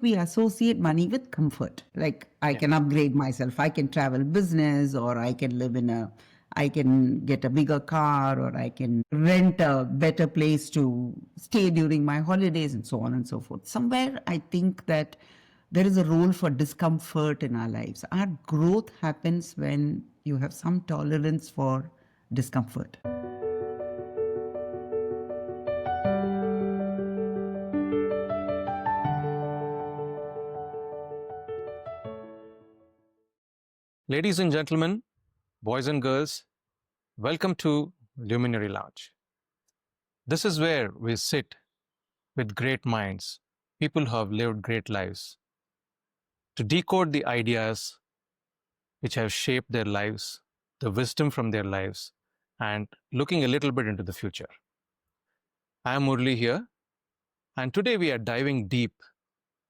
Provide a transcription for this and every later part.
We associate money with comfort. Like I Yeah. can upgrade myself, I can travel business, or I can get a bigger car, or I can rent a better place to stay during my holidays, and so on and so forth. Somewhere I think that there is a role for discomfort in our lives. Our growth happens when you have some tolerance for discomfort. Ladies and gentlemen, boys and girls, welcome to Luminary Lounge. This is where we sit with great minds, people who have lived great lives, to decode the ideas which have shaped their lives, the wisdom from their lives, and looking a little bit into the future. I am Murali here, and today we are diving deep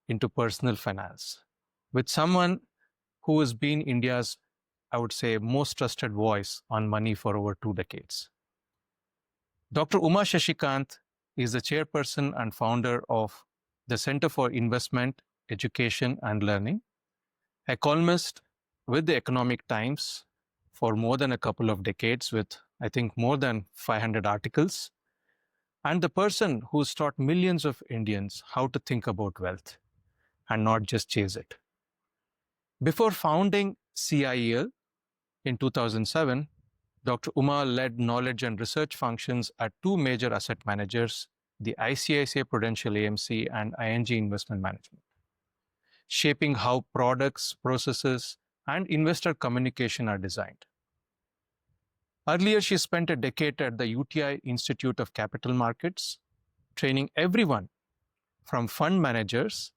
into personal finance with someone who has been India's, I would say, most trusted voice on money for over 2 decades. Dr. Shashikant is the chairperson and founder of the Center for Investment, Education and Learning, a columnist with the Economic Times for more than a couple of decades with, I think, more than 500 articles, and the person who's taught millions of Indians how to think about wealth and not just chase it. Before founding CIEL in 2007, Dr. Uma led knowledge and research functions at two major asset managers, the ICICI Prudential AMC and ING Investment Management, shaping how products, processes, and investor communication are designed. Earlier, she spent a decade at the UTI Institute of Capital Markets, training everyone from fund managers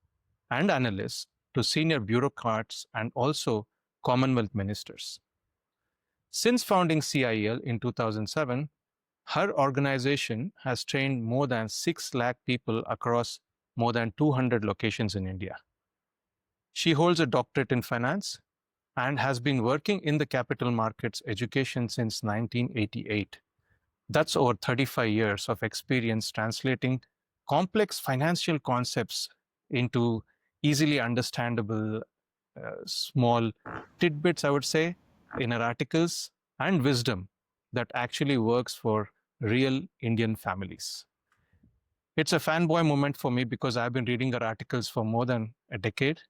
and analysts to senior bureaucrats and also Commonwealth ministers. Since founding CIEL in 2007, her organization has trained more than 6 lakh people across more than 200 locations in India. She holds a doctorate in finance and has been working in the capital markets education since 1988. That's over 35 years of experience translating complex financial concepts into easily understandable small tidbits, I would say, in her articles, and wisdom that actually works for real Indian families. It's a fanboy moment for me because I've been reading her articles for more than a decade,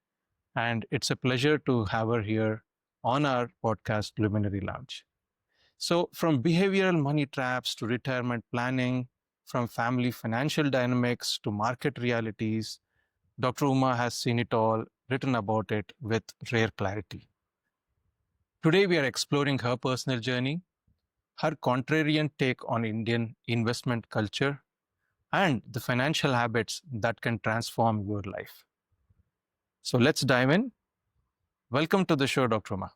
and it's a pleasure to have her here on our podcast, Luminary Lounge. So, from behavioral money traps to retirement planning, from family financial dynamics to market realities, Dr. Uma has seen it all, written about it with rare clarity. Today, we are exploring her personal journey, her contrarian take on Indian investment culture, and the financial habits that can transform your life. So let's dive in. Welcome to the show, Dr. Uma.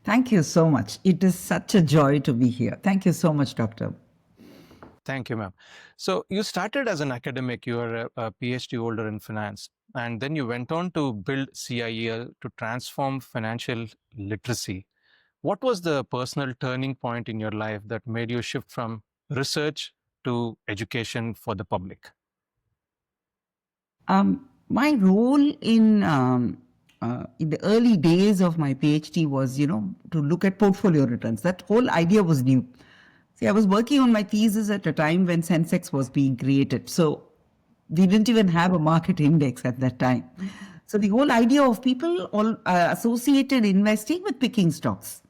Thank you so much. It is such a joy to be here. Thank you so much, Doctor. Thank you, ma'am. So you started as an academic, you are a PhD holder in finance, and then you went on to build CIEL to transform financial literacy. What was the personal turning point in your life that made you shift from research to education for the public? My role in the early days of my PhD was, to look at portfolio returns. That whole idea was new. See, I was working on my thesis at a time when Sensex was being created. So we didn't even have a market index at that time. So the whole idea of people all associated investing with picking stocks.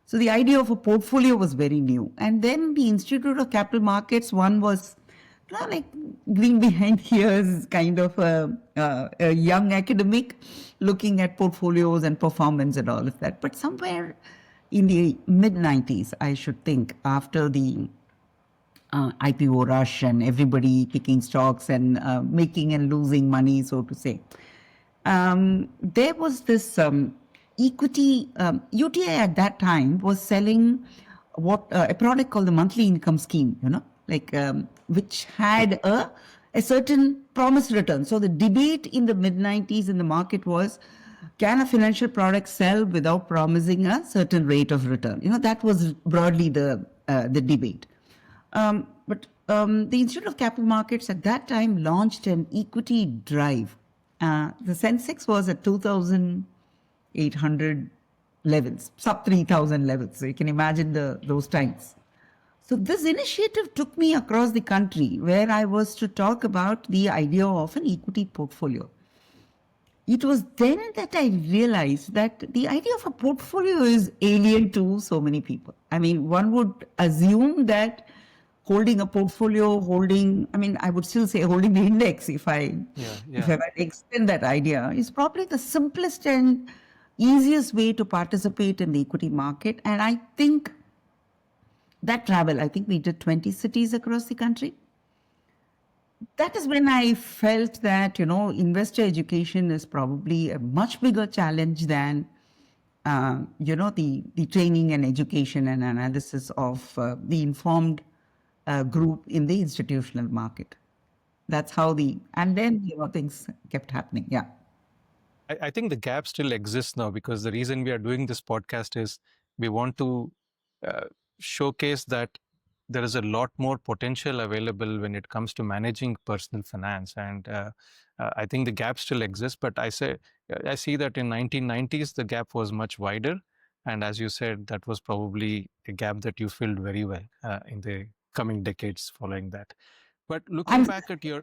So the idea of a portfolio was very new. And then the Institute of Capital Markets, one was like being behind here is kind of a young academic looking at portfolios and performance and all of that. But somewhere in the mid-90s, I should think, after the IPO rush and everybody picking stocks and making and losing money, so to say, there was this equity. UTI at that time was selling a product called the monthly income scheme, which had a certain promised return. So the debate in the mid-90s in the market was, can a financial product sell without promising a certain rate of return? That was broadly the debate. But the Institute of Capital Markets at that time launched an equity drive. The Sensex was at 2,800 levels, sub 3,000 levels. So you can imagine those times. So this initiative took me across the country where I was to talk about the idea of an equity portfolio. It was then that I realized that the idea of a portfolio is alien to so many people. I mean, one would assume that holding a portfolio, I would still say holding the index if I might extend that idea, is probably the simplest and easiest way to participate in the equity market. And I think we did 20 cities across the country. That is when I felt that, investor education is probably a much bigger challenge than, the training and education and analysis of the informed group in the institutional market. That's how and then, things kept happening. Yeah. I think the gap still exists now, because the reason we are doing this podcast is we want to showcase that there is a lot more potential available when it comes to managing personal finance. And I think the gap still exists, but I see that in 1990s, the gap was much wider. And as you said, that was probably a gap that you filled very well in the coming decades following that. But looking back at your...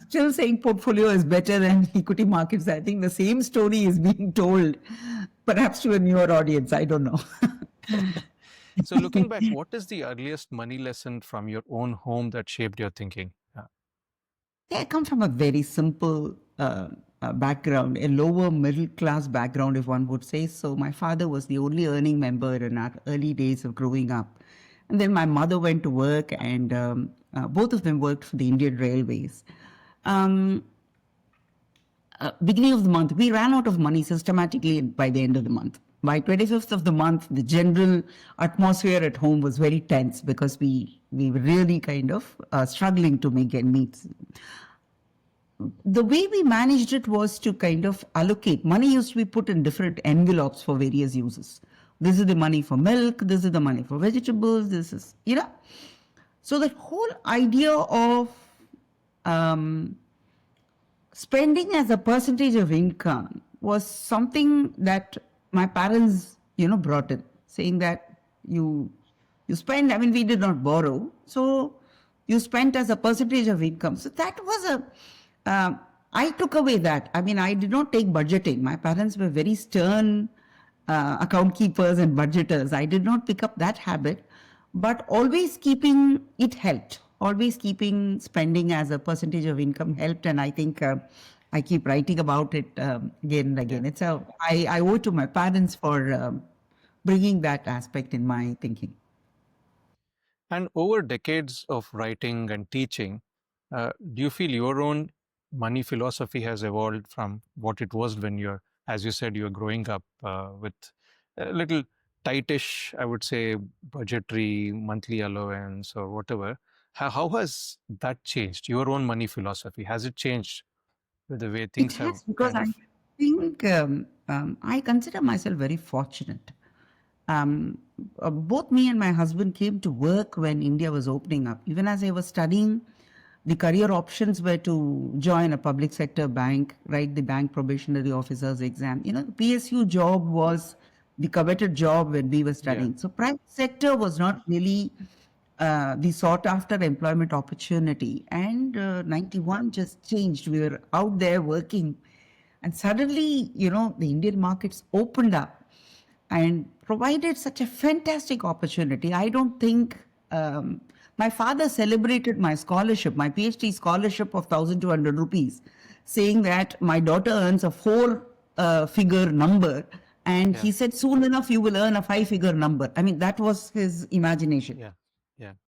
Still saying portfolio is better than equity markets. I think the same story is being told, perhaps to a newer audience. I don't know. So looking back, what is the earliest money lesson from your own home that shaped your thinking? I come from a very simple background, a lower middle class background, if one would say so. My father was the only earning member in our early days of growing up. And then my mother went to work, and both of them worked for the Indian Railways. Beginning of the month, we ran out of money systematically by the end of the month. By 25th of the month, the general atmosphere at home was very tense because we were really kind of struggling to make ends meet. The way we managed it was to kind of allocate. Money used to be put in different envelopes for various uses. This is the money for milk, this is the money for vegetables, this is, So the whole idea of spending as a percentage of income was something that my parents, brought in, saying that you spend, we did not borrow, so you spent as a percentage of income. So that was I took away that. I did not take budgeting. My parents were very stern account keepers and budgeters. I did not pick up that habit, but always keeping it helped. Always keeping spending as a percentage of income helped, and I think I keep writing about it again and again. I owe it to my parents for bringing that aspect in my thinking. And over decades of writing and teaching, do you feel your own money philosophy has evolved from what it was when you're, as you said, you're growing up with a little tightish, I would say, budgetary monthly allowance or whatever? How has that changed? Your own money philosophy, has it changed with the way things have? Because I think I consider myself very fortunate. Both me and my husband came to work when India was opening up. Even as I was studying, the career options were to join a public sector bank, write the bank probationary officer's exam. The PSU job was the coveted job when we were studying. Yeah. So private sector was not really the sought after employment opportunity. And 91 just changed. We were out there working, and suddenly, the Indian markets opened up and provided such a fantastic opportunity. I don't think my father celebrated my scholarship, my PhD scholarship of 1,200 rupees, saying that my daughter earns a 4-figure number. And he said, soon enough, you will earn a 5-figure number. That was his imagination. Yeah.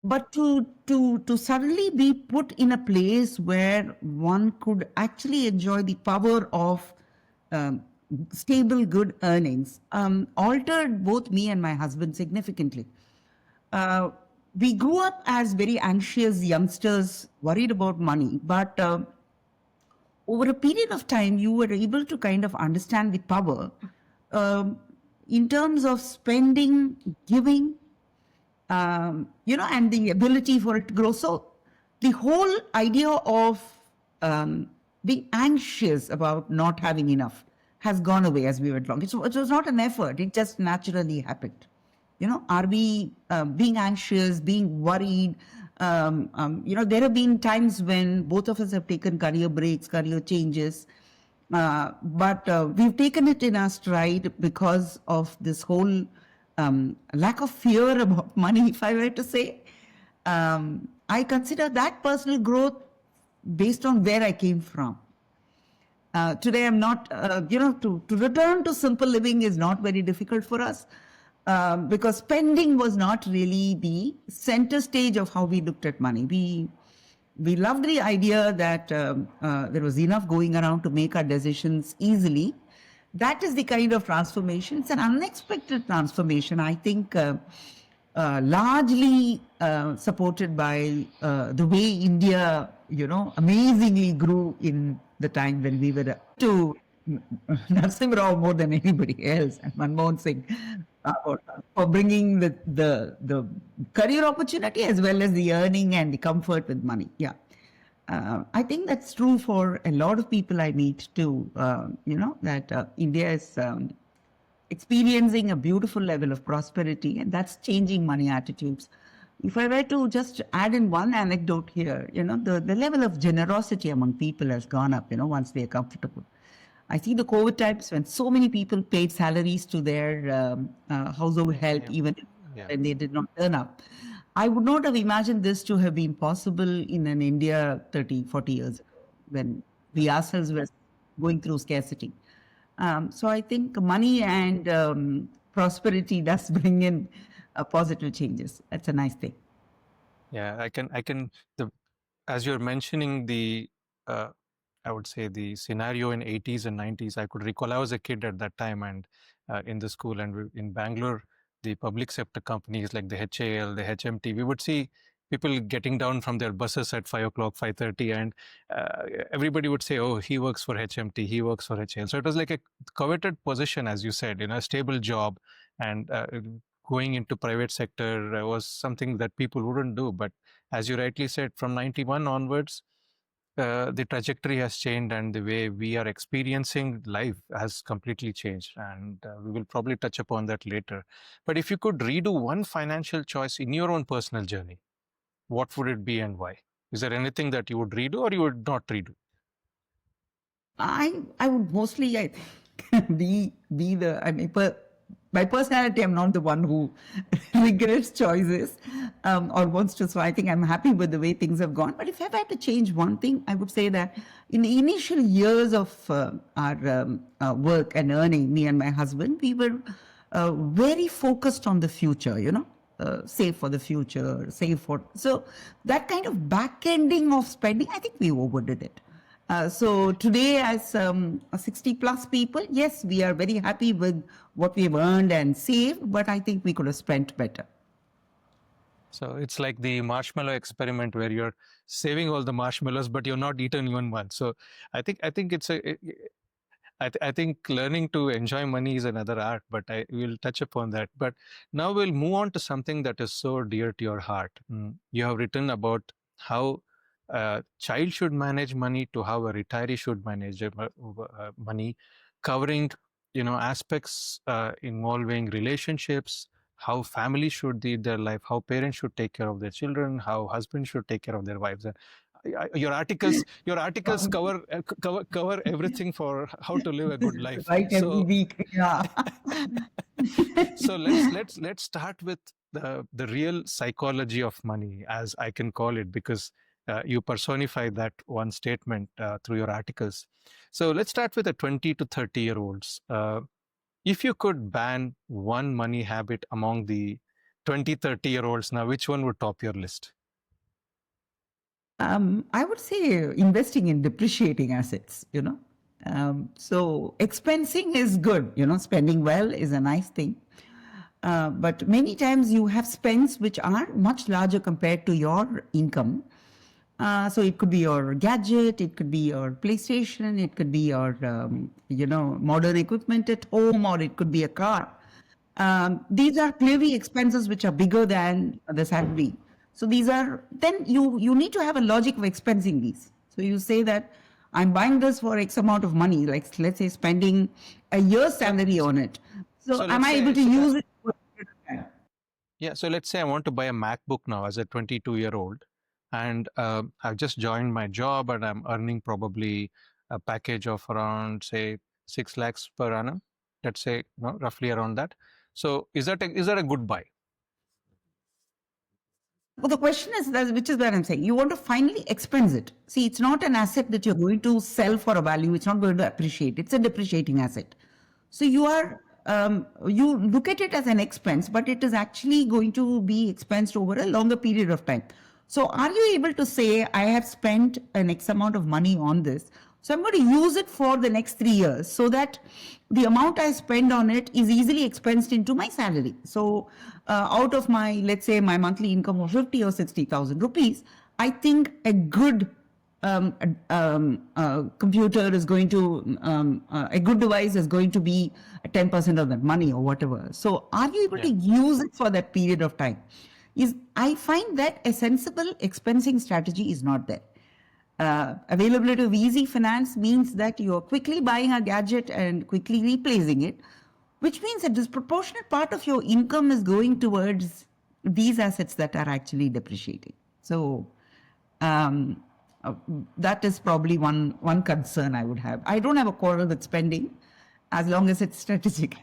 But to suddenly be put in a place where one could actually enjoy the power of stable, good earnings, altered both me and my husband significantly. We grew up as very anxious youngsters, worried about money, but over a period of time, you were able to kind of understand the power in terms of spending, giving, and the ability for it to grow. So the whole idea of being anxious about not having enough has gone away as we went along. It was not an effort; it just naturally happened. Are we being anxious, being worried? There have been times when both of us have taken career breaks, career changes, but we've taken it in our stride because of this whole lack of fear about money, if I were to say. I consider that personal growth based on where I came from. Today, I'm not, to return to simple living is not very difficult for us because spending was not really the center stage of how we looked at money. We loved the idea that there was enough going around to make our decisions easily. That is the kind of transformation. It's an unexpected transformation. I think largely supported by the way India, amazingly grew in the time when we were to Narasimha Rao more than anybody else, and Manmohan Singh for bringing the career opportunity as well as the earning and the comfort with money. Yeah. I think that's true for a lot of people I meet too, that India is experiencing a beautiful level of prosperity, and that's changing money attitudes. If I were to just add in one anecdote here, the level of generosity among people has gone up, once they are comfortable. I see the COVID times when so many people paid salaries to their household help, even when they did not turn up. I would not have imagined this to have been possible in an India 30, 40 years ago when we ourselves were going through scarcity. So I think money and prosperity does bring in positive changes. That's a nice thing. Yeah, as you're mentioning I would say the scenario in 80s and 90s, I could recall I was a kid at that time and in the school, and in Bangalore, the public sector companies like the HAL, the HMT, we would see people getting down from their buses at 5 o'clock, 5:30, and everybody would say, oh, he works for HMT, he works for HAL. So it was like a coveted position, as you said, a stable job, and going into private sector was something that people wouldn't do. But as you rightly said, from 91 onwards, the trajectory has changed and the way we are experiencing life has completely changed. And we will probably touch upon that later. But if you could redo one financial choice in your own personal journey, what would it be and why? Is there anything that you would redo or you would not redo? I would mostly, I think, be the, I mean, by personality, I'm not the one who regrets choices or wants to. So I think I'm happy with the way things have gone. But if I had to change one thing, I would say that in the initial years of our work and earning, me and my husband, we were very focused on the future, save for the future, save for. So that kind of back ending of spending, I think we overdid it. So today, as 60 plus people, yes, we are very happy with what we've earned and saved, but I think we could have spent better. So it's like the marshmallow experiment where you're saving all the marshmallows, but you're not eaten even one. So I think it's I think learning to enjoy money is another art, but I will touch upon that. But now we'll move on to something that is so dear to your heart. You have written about how a child should manage money to how a retiree should manage money, covering aspects involving relationships, how families should lead their life, how parents should take care of their children, how husbands should take care of their wives. And your articles cover everything for how to live a good life. Right, every week. Yeah. So let's start with the real psychology of money, as I can call it, because you personify that one statement through your articles. So let's start with the 20 to 30-year-olds. If you could ban one money habit among the 20, 30-year-olds now, which one would top your list? I would say investing in depreciating assets, So expensing is good, spending well is a nice thing. But many times you have spends which are much larger compared to your income. So it could be your gadget, it could be your PlayStation, it could be your, modern equipment at home, or it could be a car. These are clearly expenses which are bigger than the salary. So these are, then you need to have a logic of expensing these. So you say that I'm buying this for X amount of money, like let's say spending a year's So, salary on it. So so am let's I able say, to use it? yeah, so let's say I want to buy a MacBook now as a 22-year-old, and I've just joined my job and I'm earning probably a package of around, say, 6 lakhs per annum. Let's say, roughly around that. So is that a good buy? Well, the question is that, which is where I'm saying you want to finally expense it. See, it's not an asset that you're going to sell for a value. It's not going to appreciate. It's a depreciating asset. So you look at it as an expense, but it is actually going to be expensed over a longer period of time. So are you able to say, I have spent an X amount of money on this, so I'm going to use it for the next 3 years so that the amount I spend on it is easily expensed into my salary. So out of my, let's say, my monthly income of 50 or 60,000 rupees, I think a good computer is going to, a good device is going to be 10% of that money or whatever. So are you able to use it for that period of time? I find that a sensible expensing strategy is not there. Availability of easy finance means that you're quickly buying a gadget and quickly replacing it, which means a disproportionate part of your income is going towards these assets that are actually depreciating. So um, uh, that is probably one concern I would have. I don't have a quarrel with spending as long as it's strategic.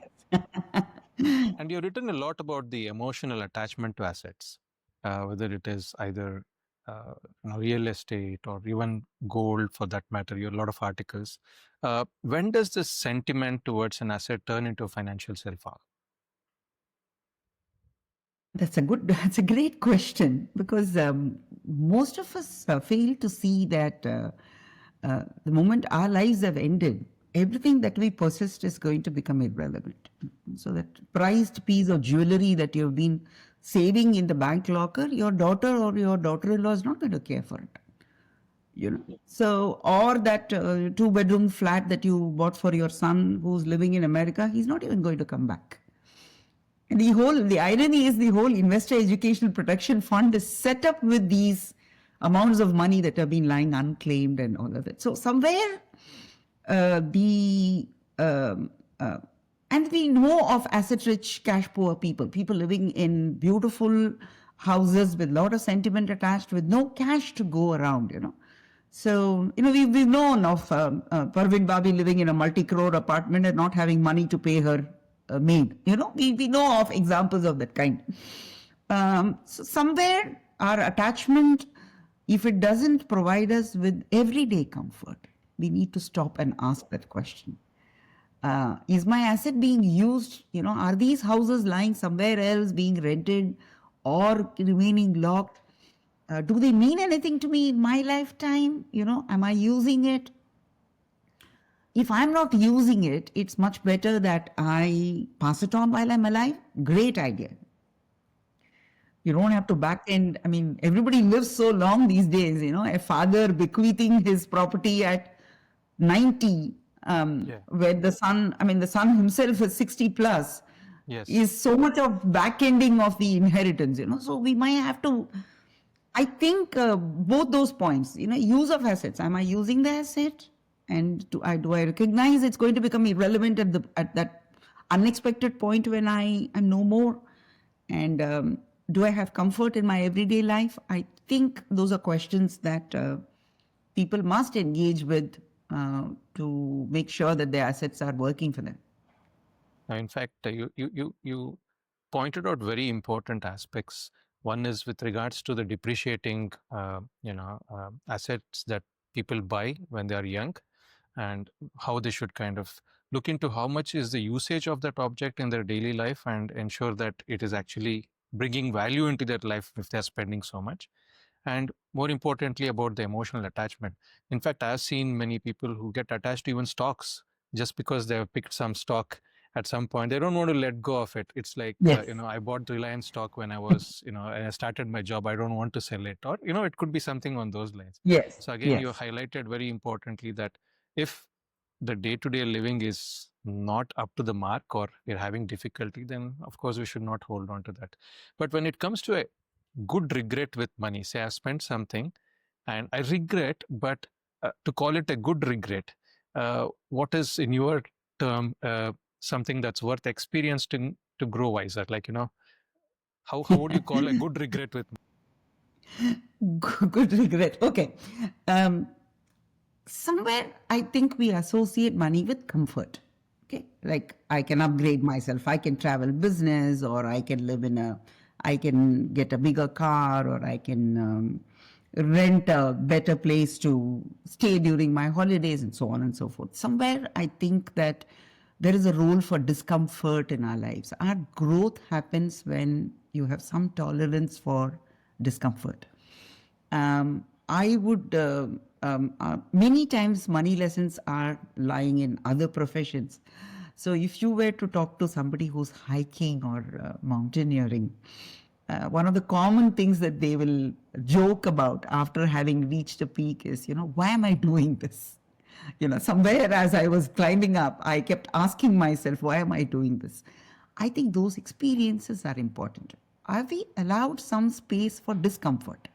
And you've written a lot about the emotional attachment to assets, whether it is either real estate or even gold for that matter. You have a lot of articles. When does this sentiment towards an asset turn into financial self-harm? That's a great question because most of us fail to see that the moment our lives have ended, everything that we possessed is going to become irrelevant. So that prized piece of jewelry that you've been saving in the bank locker, your daughter or your daughter-in-law is not going to care for it. So or that 2-bedroom flat that you bought for your son who's living in America, he's not even going to come back. The irony is the whole investor educational protection fund is set up with these amounts of money that have been lying unclaimed and all of it. So somewhere the and we know of asset rich cash poor people living in beautiful houses with a lot of sentiment attached with no cash to go around. So, we've known of Parvin Babi living in a multi-crore apartment and not having money to pay her maid. We know of examples of that kind. So somewhere our attachment, if it doesn't provide us with everyday comfort, we need to stop and ask that question. Is my asset being used? Are these houses lying somewhere else, being rented or remaining locked? Do they mean anything to me in my lifetime? Am I using it? If I'm not using it, it's much better that I pass it on while I'm alive. Great idea. You don't have to back end. I mean, everybody lives so long these days, a father bequeathing his property at 90, where the son himself is 60 plus, is so much of back ending of the inheritance, So we might have to, I think both those points, use of assets. Am I using the asset? And do I recognize it's going to become irrelevant at that unexpected point when I am no more? And do I have comfort in my everyday life? I think those are questions that people must engage with to make sure that their assets are working for them. In fact, you pointed out very important aspects. One is with regards to the depreciating, assets that people buy when they are young, and how they should kind of look into how much is the usage of that object in their daily life and ensure that it is actually bringing value into their life if they're spending so much. And more importantly, about the emotional attachment. In fact, I've seen many people who get attached to even stocks just because they have picked some stock at some point. They don't want to let go of it. It's like, Yes. I bought Reliance stock when I was, I started my job. I don't want to sell it. Or, it could be something on those lines. Yes. So again, you Yes. highlighted very importantly that if the day-to-day living is not up to the mark or we're having difficulty, then of course we should not hold on to that. But when it comes to a good regret with money, say I've spent something and I regret, but to call it a good regret, what is in your term something that's worth experiencing to grow wiser? Like, how would you call a good regret with? Good regret. Okay. Um, Somewhere I think we associate money with comfort. Okay. Like I can upgrade myself, I can travel business, or I can get a bigger car, or I can rent a better place to stay during my holidays, and so on and so forth. Somewhere I think that there is a role for discomfort in our lives. Our growth happens when you have some tolerance for discomfort. I would, many times money lessons are lying in other professions. So if you were to talk to somebody who's hiking or mountaineering, one of the common things that they will joke about after having reached a peak is, why am I doing this? Somewhere as I was climbing up, I kept asking myself, why am I doing this? I think those experiences are important. Are we allowed some space for discomfort?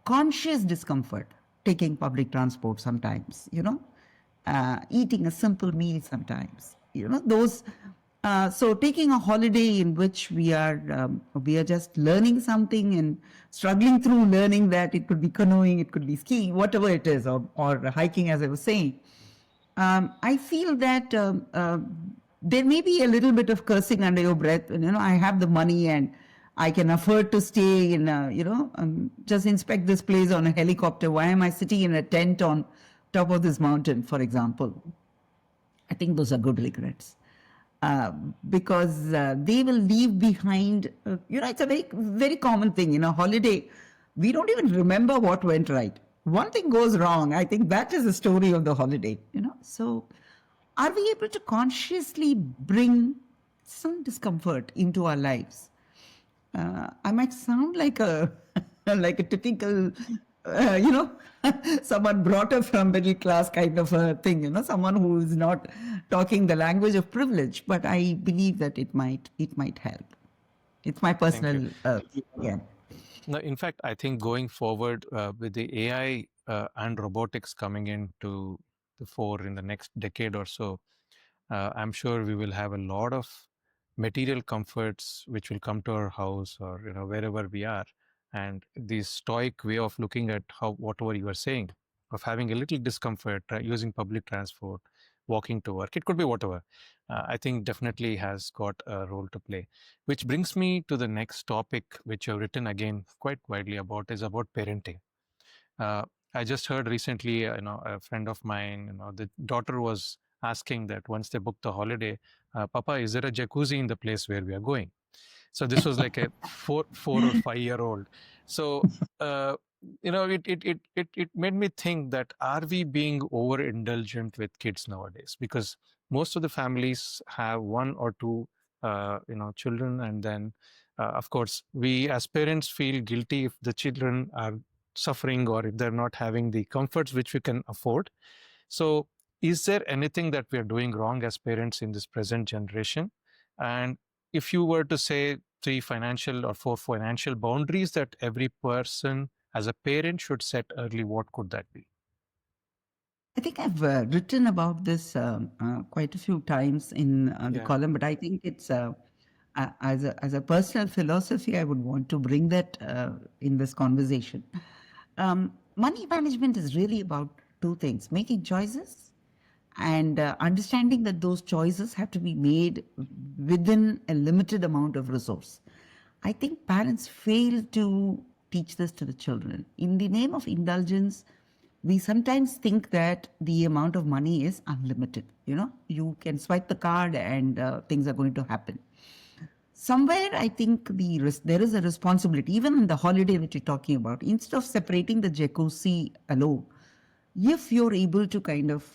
Conscious discomfort, taking public transport sometimes, eating a simple meal sometimes, those. So taking a holiday in which we are just learning something and struggling through learning that. It could be canoeing, it could be skiing, whatever it is, or hiking, as I was saying. I feel that there may be a little bit of cursing under your breath. And, I have the money and I can afford to stay in, just inspect this place on a helicopter. Why am I sitting in a tent on top of this mountain, for example? I think those are good regrets. Because they will leave behind, it's a very, very common thing. Holiday, we don't even remember what went right. One thing goes wrong. I think that is the story of the holiday, So are we able to consciously bring some discomfort into our lives? I might sound like a like a typical, someone brought up from middle class kind of a thing, someone who is not talking the language of privilege. But I believe that it might help. It's my personal yeah. No, in fact, I think going forward with the AI and robotics coming into the fore in the next decade or so, I'm sure we will have a lot of material comforts which will come to our house or wherever we are, and the stoic way of looking at how whatever you are saying, of having a little discomfort using public transport, walking to work, it could be whatever. I think definitely has got a role to play, which brings me to the next topic which I've written again quite widely about, is about parenting. uh, I just heard recently, a friend of mine, the daughter was asking that once they booked the holiday, Papa, is there a jacuzzi in the place where we are going? So this was like a 4 or 5 year old. So it made me think that, are we being overindulgent with kids nowadays? Because most of the families have one or two children, and then of course we as parents feel guilty if the children are suffering or if they're not having the comforts which we can afford. So is there anything that we are doing wrong as parents in this present generation? And if you were to say 4 financial boundaries that every person as a parent should set early, what could that be? I think I've written about this quite a few times in the Yeah. column, but I think it's as a personal philosophy, I would want to bring that in this conversation. Money management is really about two things: making choices and understanding that those choices have to be made within a limited amount of resource. I think parents fail to teach this to the children. In the name of indulgence, we sometimes think that the amount of money is unlimited. You can swipe the card and things are going to happen. Somewhere, I think there is a responsibility, even in the holiday that you're talking about. Instead of separating the jacuzzi alone, if you're able to kind of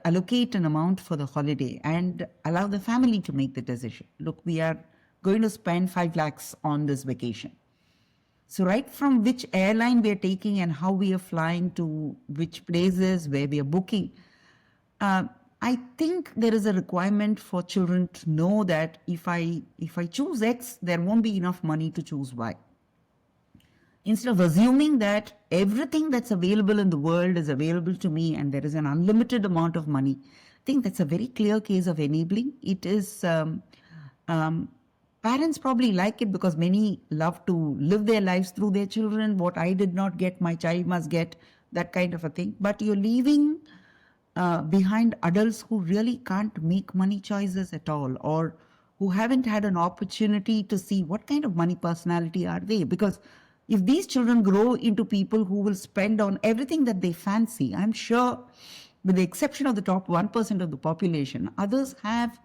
allocate an amount for the holiday and allow the family to make the decision. Look, we are going to spend 5 lakhs on this vacation. So right from which airline we are taking and how we are flying to which places, where we are booking, I think there is a requirement for children to know that if I choose X, there won't be enough money to choose Y. instead of assuming that everything that's available in the world is available to me and there is an unlimited amount of money, I think that's a very clear case of enabling. It is, um, parents probably like it because many love to live their lives through their children. What I did not get, my child must get, that kind of a thing. But you're leaving behind adults who really can't make money choices at all, or who haven't had an opportunity to see what kind of money personality are they. Because if these children grow into people who will spend on everything that they fancy, I'm sure, with the exception of the top 1% of the population, others have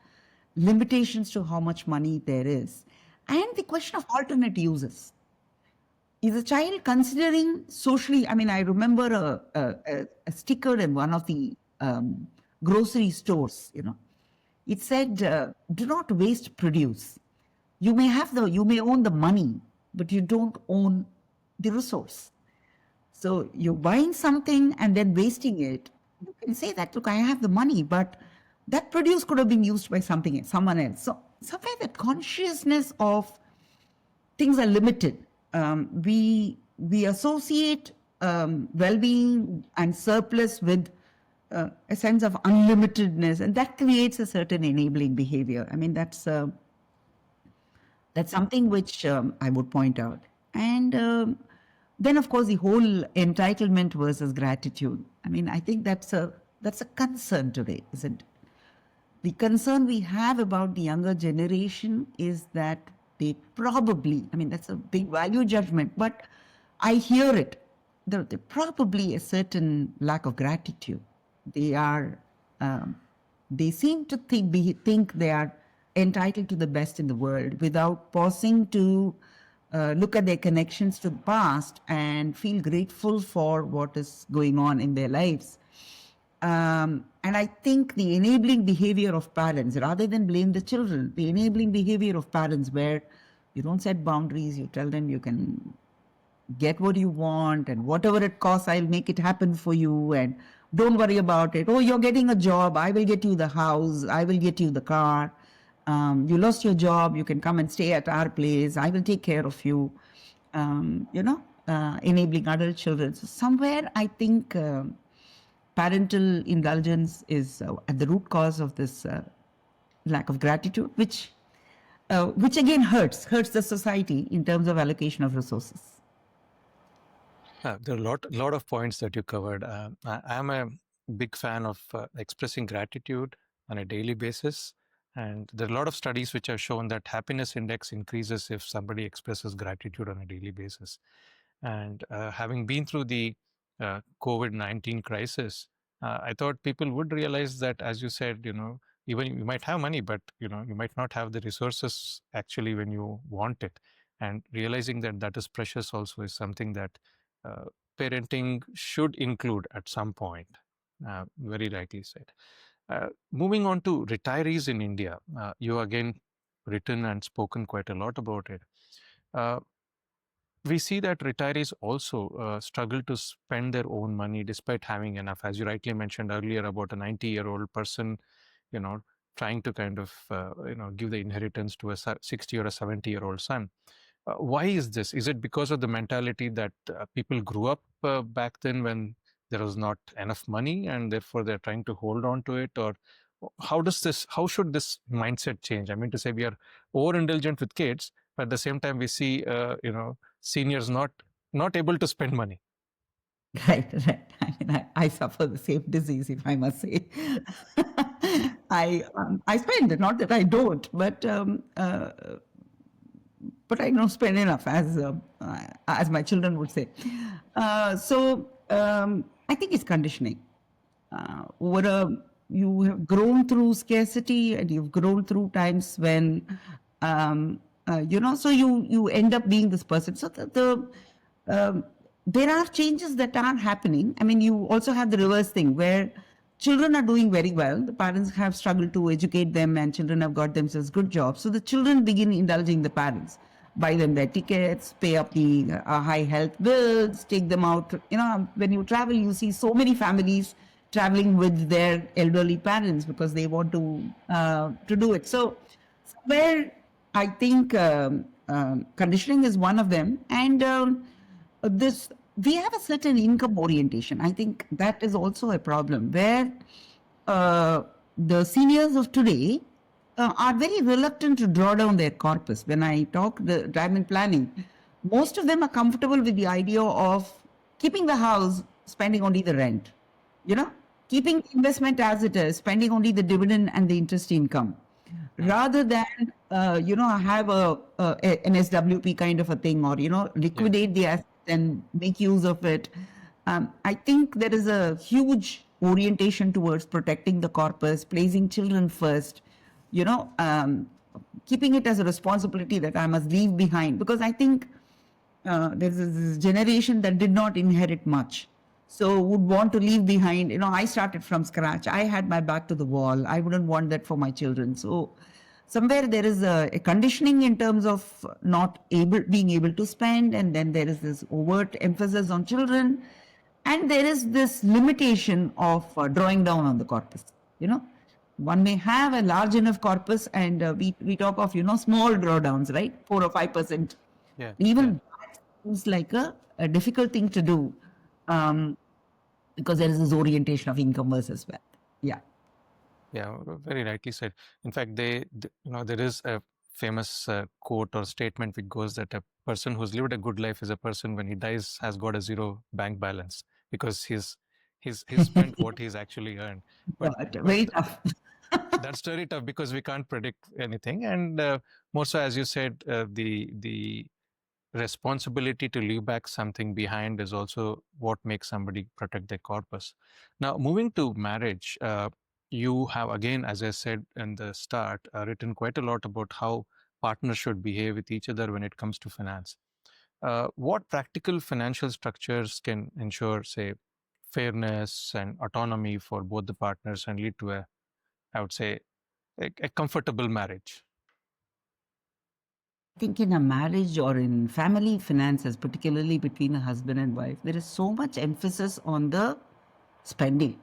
limitations to how much money there is. And the question of alternate uses. Is a child considering socially? I mean, I remember a sticker in one of the grocery stores, it said, do not waste produce. You may own the money, but you don't own the resource. So you're buying something and then wasting it. You can say that, look, I have the money, but that produce could have been used by someone else. So somewhere that consciousness of things are limited. We associate well-being and surplus with a sense of unlimitedness, and that creates a certain enabling behavior. I mean, that's something which I would point out. And then, of course, the whole entitlement versus gratitude. I mean, I think that's a concern today, isn't it? The concern we have about the younger generation is that they probably, I mean, that's a big value judgment, but I hear it. There's probably a certain lack of gratitude. They seem to think they are entitled to the best in the world without pausing to look at their connections to the past and feel grateful for what is going on in their lives. And I think the enabling behavior of parents, rather than blame the children, the enabling behavior of parents where you don't set boundaries, you tell them you can get what you want and whatever it costs, I'll make it happen for you, and don't worry about it. Oh, you're getting a job, I will get you the house, I will get you the car. You lost your job, you can come and stay at our place, I will take care of you. Enabling adult children. So somewhere I think parental indulgence is at the root cause of this lack of gratitude, which again hurts the society in terms of allocation of resources. There are a lot of points that you covered. I'm a big fan of expressing gratitude on a daily basis. And there are a lot of studies which have shown that happiness index increases if somebody expresses gratitude on a daily basis. And having been through the COVID-19 crisis, I thought people would realize that, as you said, even you might have money, but you might not have the resources actually when you want it. And realizing that that is precious also is something that parenting should include at some point. Very rightly said. Moving on to retirees in India, you again written and spoken quite a lot about it. We see that retirees also struggle to spend their own money despite having enough. As you rightly mentioned earlier about a 90-year-old person, trying to kind of, give the inheritance to a 60 or a 70-year-old son. Why is this? Is it because of the mentality that people grew up back then when there was not enough money and therefore they're trying to hold on to it? Or how should this mindset change? I mean to say, we are overindulgent with kids, but at the same time we see, seniors not able to spend money. Right. I mean, I suffer the same disease, if I must say. I spend, not that I don't, but I don't spend enough, as my children would say. So I think it's conditioning. You have grown through scarcity and you've grown through times when, so you end up being this person. So there are changes that are happening. I mean, you also have the reverse thing where children are doing very well. The parents have struggled to educate them and children have got themselves good jobs. So the children begin indulging the parents, buy them their tickets, pay up the high health bills, take them out. When you travel, you see so many families traveling with their elderly parents because they want to do it. So where I think conditioning is one of them. And this we have a certain income orientation. I think that is also a problem where uh, the seniors of today are very reluctant to draw down their corpus. When I talk the retirement planning, most of them are comfortable with the idea of keeping the house, spending only the rent, you know, keeping the investment as it is, spending only the dividend and the interest income, rather than have an SWP kind of a thing, or liquidate the asset and make use of it. I think there is a huge orientation towards protecting the corpus, placing children first, keeping it as a responsibility that I must leave behind, because I think there's this generation that did not inherit much, so would want to leave behind. I started from scratch. I had my back to the wall. I wouldn't want that for my children. So somewhere there is a conditioning in terms of not being able to spend, and then there is this overt emphasis on children, and there is this limitation of drawing down on the corpus. One may have a large enough corpus, and we talk of small drawdowns, right? 4 or 5%. Yeah. Even that seems like a difficult thing to do, because there is this orientation of income versus wealth. Yeah. Yeah, very rightly said. In fact, there is a famous quote or statement which goes that a person who's lived a good life is a person when he dies has got a zero bank balance, because he's spent what he's actually earned. But Very tough. that's very tough because we can't predict anything, and more so, as you said, the responsibility to leave back something behind is also what makes somebody protect their corpus. Now, moving to marriage, you have, again, as I said in the start, written quite a lot about how partners should behave with each other when it comes to finance. What practical financial structures can ensure, say, fairness and autonomy for both the partners and lead to I would say, a comfortable marriage? I think in a marriage or in family finances, particularly between a husband and wife, there is so much emphasis on the spending.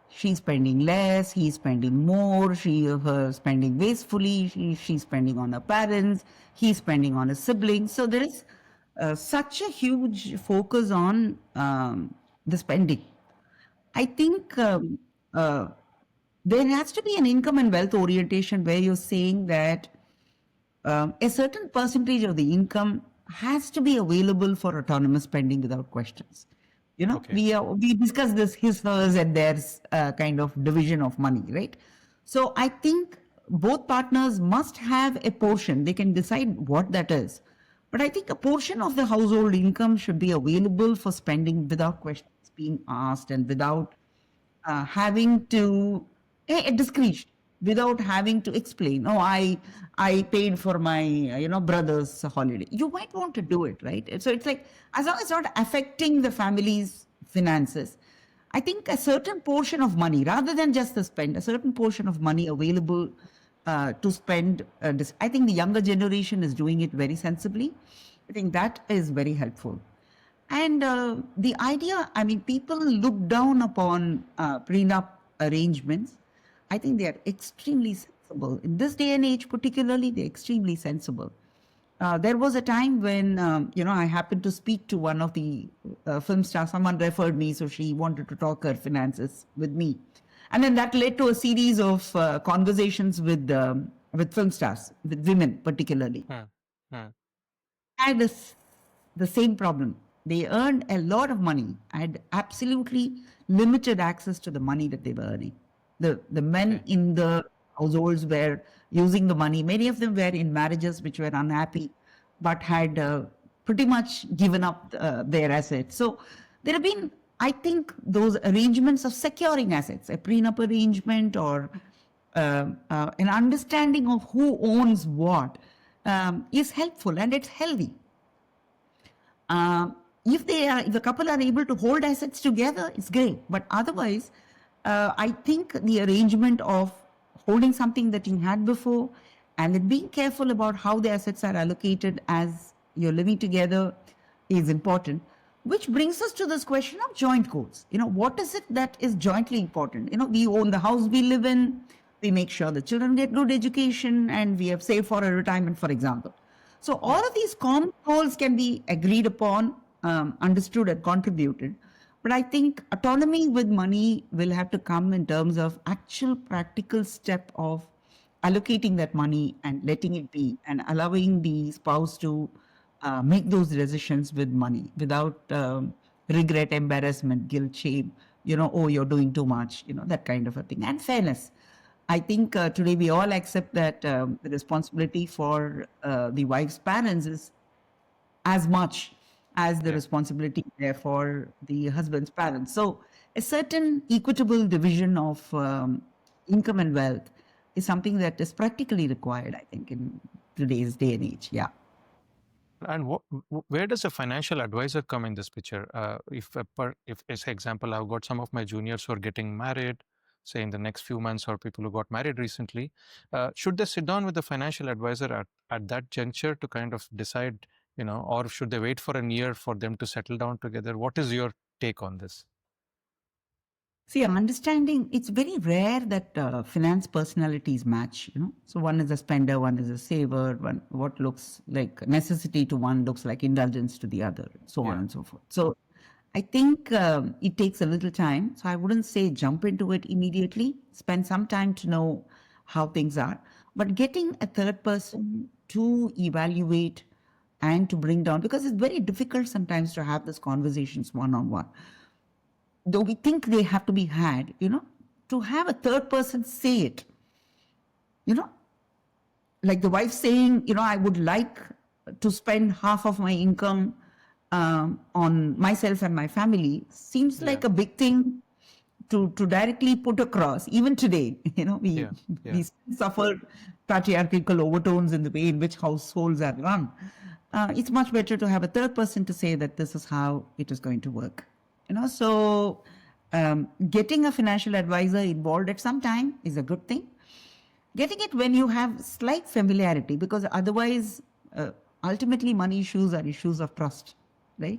She's spending less, he's spending more, her spending wastefully, she's spending on her parents, he's spending on his siblings. So there is such a huge focus on the spending. I think there has to be an income and wealth orientation where you're saying that a certain percentage of the income has to be available for autonomous spending without questions. Okay. We discuss this his, hers, and theirs kind of division of money, right? So I think both partners must have a portion. They can decide what that is, but I think a portion of the household income should be available for spending without questions being asked, and without having to a discretion, without having to explain. Oh, I paid for my brother's holiday. You might want to do it, right? So it's like, as long as it's not affecting the family's finances, I think a certain portion of money, rather than just the spend, a certain portion of money available to spend. I think the younger generation is doing it very sensibly. I think that is very helpful. And the idea, I mean, people look down upon prenup arrangements. I think they are extremely sensible. In this day and age, particularly, they're extremely sensible. There was a time when, I happened to speak to one of the film stars. Someone referred me, so she wanted to talk her finances with me. And then that led to a series of conversations with film stars, with women particularly. Had the same problem. They earned a lot of money, had absolutely limited access to the money that they were earning. The men in the households were using the money. Many of them were in marriages which were unhappy, but had pretty much given up their assets. So there have been, I think, those arrangements of securing assets, a prenup arrangement, or an understanding of who owns what, is helpful, and it's healthy. If the couple are able to hold assets together, it's great. But otherwise, I think the arrangement of holding something that you had before, and then being careful about how the assets are allocated as you're living together, is important. Which brings us to this question of joint goals. What is it that is jointly important? We own the house we live in, we make sure the children get good education, and we have saved for a retirement, for example. So all of these common goals can be agreed upon, understood and contributed. But I think autonomy with money will have to come in terms of actual practical step of allocating that money and letting it be and allowing the spouse to make those decisions with money without regret, embarrassment, guilt, shame, oh, you're doing too much, that kind of a thing. And fairness. I think today we all accept that the responsibility for the wife's parents is as much as the responsibility there for the husband's parents. So a certain equitable division of income and wealth is something that is practically required, I think, in today's day and age. Yeah. And where does a financial advisor come in this picture? If, as example, I've got some of my juniors who are getting married, say in the next few months, or people who got married recently, should they sit down with the financial advisor at that juncture to kind of decide, or should they wait for a year for them to settle down together? What is your take on this? See, I'm understanding it's very rare that finance personalities match, So one is a spender, one is a saver, what looks like necessity to one looks like indulgence to the other, so on and so forth. So I think it takes a little time. So I wouldn't say jump into it immediately. Spend some time to know how things are. But getting a third person to evaluate and to bring down, because it's very difficult sometimes to have these conversations one-on-one. Though we think they have to be had, to have a third person say it, like the wife saying, I would like to spend half of my income on myself and my family seems like a big thing to directly put across. Even today, we suffer patriarchal overtones in the way in which households are run. It's much better to have a third person to say that this is how it is going to work. So getting a financial advisor involved at some time is a good thing. Getting it when you have slight familiarity, because otherwise, ultimately, money issues are issues of trust, right?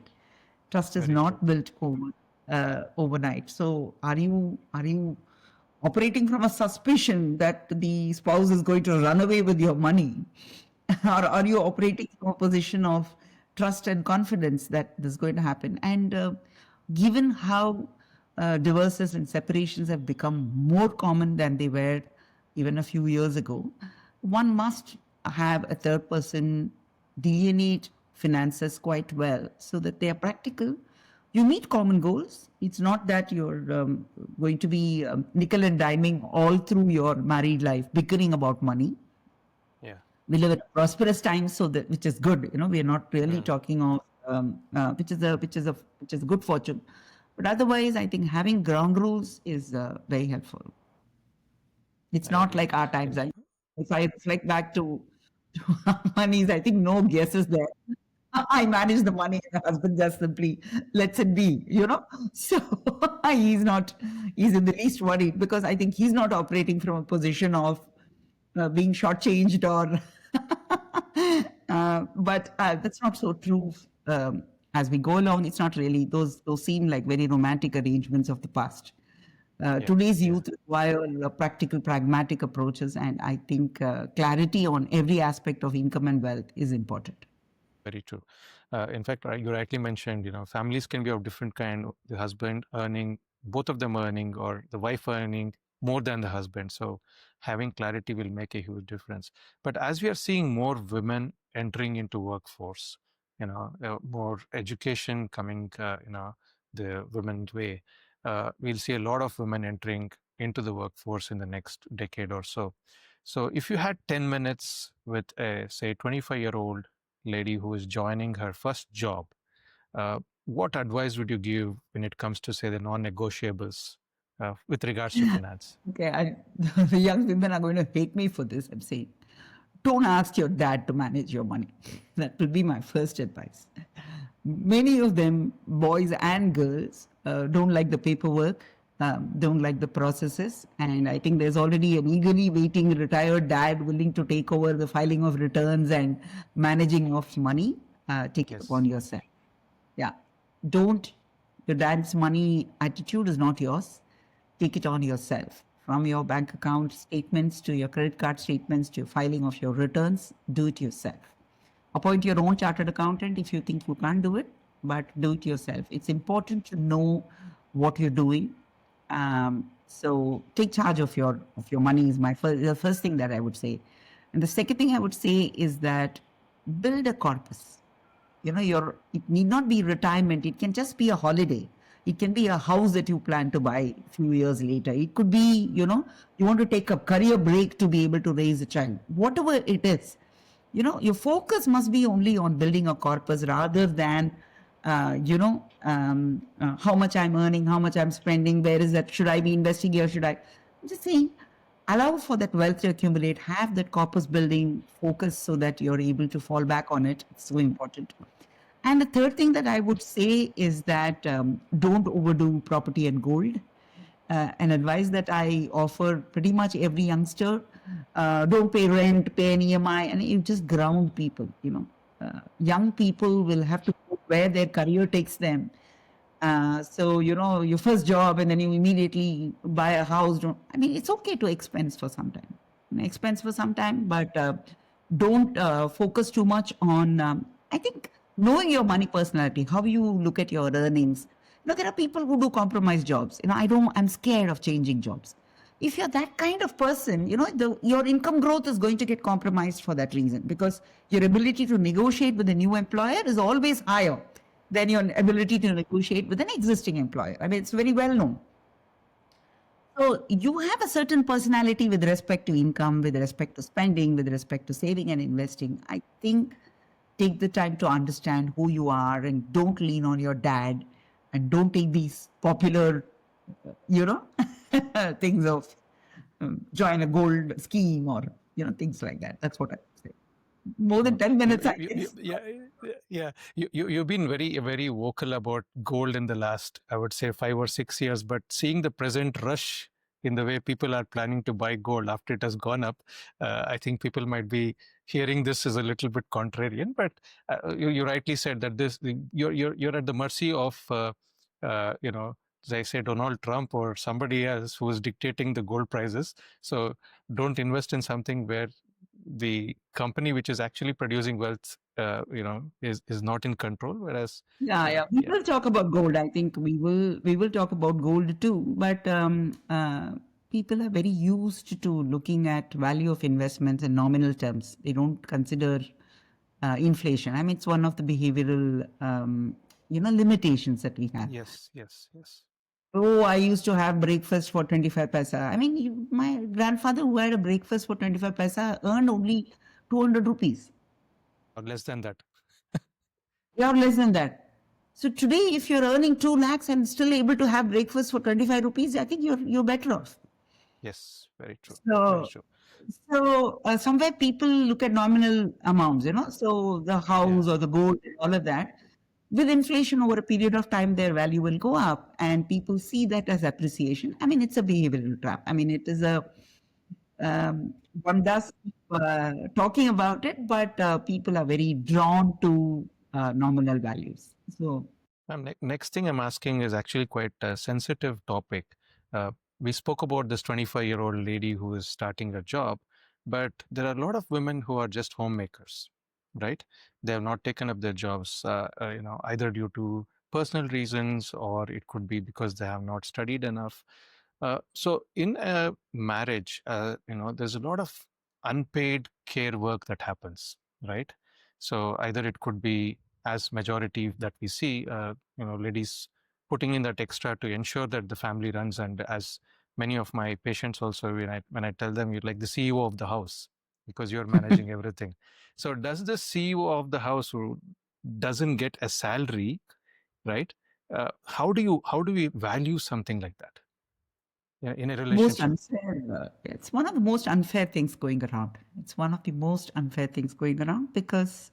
Trust is not built overnight. So, are you operating from a suspicion that the spouse is going to run away with your money, or are you operating from a position of trust and confidence that this is going to happen? And given how divorces and separations have become more common than they were even a few years ago, one must have a third person delineate finances quite well so that they are practical. You meet common goals. It's not that you're going to be nickel and diming all through your married life, bickering about money. Yeah. We live in prosperous times, so that which is good. We are not really talking of which is a good fortune. But otherwise, I think having ground rules is very helpful. It's not like our times. If I reflect back to monies, I think no guesses there. I manage the money, and the husband just simply lets it be, So he's in the least worried, because I think he's not operating from a position of being shortchanged or. But that's not so true. As we go along, it's not really, those seem like very romantic arrangements of the past. Today's youth require practical, pragmatic approaches, and I think clarity on every aspect of income and wealth is important. Very true. In fact, you rightly mentioned, families can be of different kind. The husband earning, both of them earning, or the wife earning more than the husband. So having clarity will make a huge difference. But as we are seeing more women entering into workforce, more education coming, the women's way, we'll see a lot of women entering into the workforce in the next decade or so. So if you had 10 minutes with a, say, 25-year-old lady who is joining her first job, what advice would you give when it comes to, say, the non-negotiables with regards to finance? Okay, the young women are going to hate me for this. I'm saying, don't ask your dad to manage your money. That will be my first advice. Many of them, boys and girls, don't like the paperwork, don't like the processes. And I think there's already an eagerly waiting retired dad willing to take over the filing of returns and managing of money. Take it upon yourself. Yeah. Your dad's money attitude is not yours. Take it on yourself. From your bank account statements to your credit card statements to your filing of your returns, do it yourself. Appoint your own chartered accountant if you think you can't do it. but do it yourself. It's important to know what you're doing. So take charge of your money is the first thing that I would say. And the second thing I would say is that build a corpus. It need not be retirement. It can just be a holiday. It can be a house that you plan to buy a few years later. It could be, you want to take a career break to be able to raise a child. Whatever it is, your focus must be only on building a corpus rather than, how much I'm earning, how much I'm spending, where is that, should I be investing here, I'm just saying, allow for that wealth to accumulate, have that corpus building focus so that you're able to fall back on it. It's so important. And the third thing that I would say is that don't overdo property and gold. An advice that I offer pretty much every youngster: don't pay rent, pay an EMI, and you just ground people. Young people will have to go where their career takes them. So your first job, and then you immediately buy a house. It's okay to expense for some time, but don't focus too much on. I think knowing your money personality, how you look at your earnings. There are people who do compromise jobs. I'm scared of changing jobs. If you're that kind of person, your income growth is going to get compromised for that reason, because your ability to negotiate with a new employer is always higher than your ability to negotiate with an existing employer. It's very well known. So you have a certain personality with respect to income, with respect to spending, with respect to saving and investing. I think take the time to understand who you are and don't lean on your dad, and don't take these popular, things of join a gold scheme or, things like that. That's what I would say. More than 10 minutes, I guess. Yeah. You've been very, very vocal about gold in the last, I would say, 5 or 6 years, but seeing the present rush in the way people are planning to buy gold after it has gone up, I think people might be hearing this as a little bit contrarian. But you rightly said that you're at the mercy of, as I say, Donald Trump or somebody else who is dictating the gold prices. So don't invest in something where the company which is actually producing wealth, is not in control. Whereas, Yeah. We will talk about gold. I think we will talk about gold too. But people are very used to looking at value of investments in nominal terms. They don't consider inflation. It's one of the behavioral, limitations that we have. yes. Oh, I used to have breakfast for 25 paisa. My grandfather, who had a breakfast for 25 paisa, earned only 200 rupees. Or less than that. Or less than that. So today, if you're earning 2 lakhs and still able to have breakfast for 25 rupees, I think you're better off. Yes, very true. So, somewhere people look at nominal amounts, so the house or the gold, all of that. With inflation over a period of time, their value will go up, and people see that as appreciation. It's a behavioral trap. It is one does talking about it, but people are very drawn to nominal values. So, next thing I'm asking is actually quite a sensitive topic. We spoke about this 25-year-old lady who is starting a job, but there are a lot of women who are just homemakers, right? They have not taken up their jobs, either due to personal reasons, or it could be because they have not studied enough. So in a marriage, there's a lot of unpaid care work that happens, right? So either it could be, as majority that we see, ladies putting in that extra to ensure that the family runs. And as many of my patients also, when I tell them, you're like the CEO of the house because you're managing everything. So does the CEO of the house who doesn't get a salary, right? How do we value something like that? In a most relationship? unfair. It's one of the most unfair things going around. Because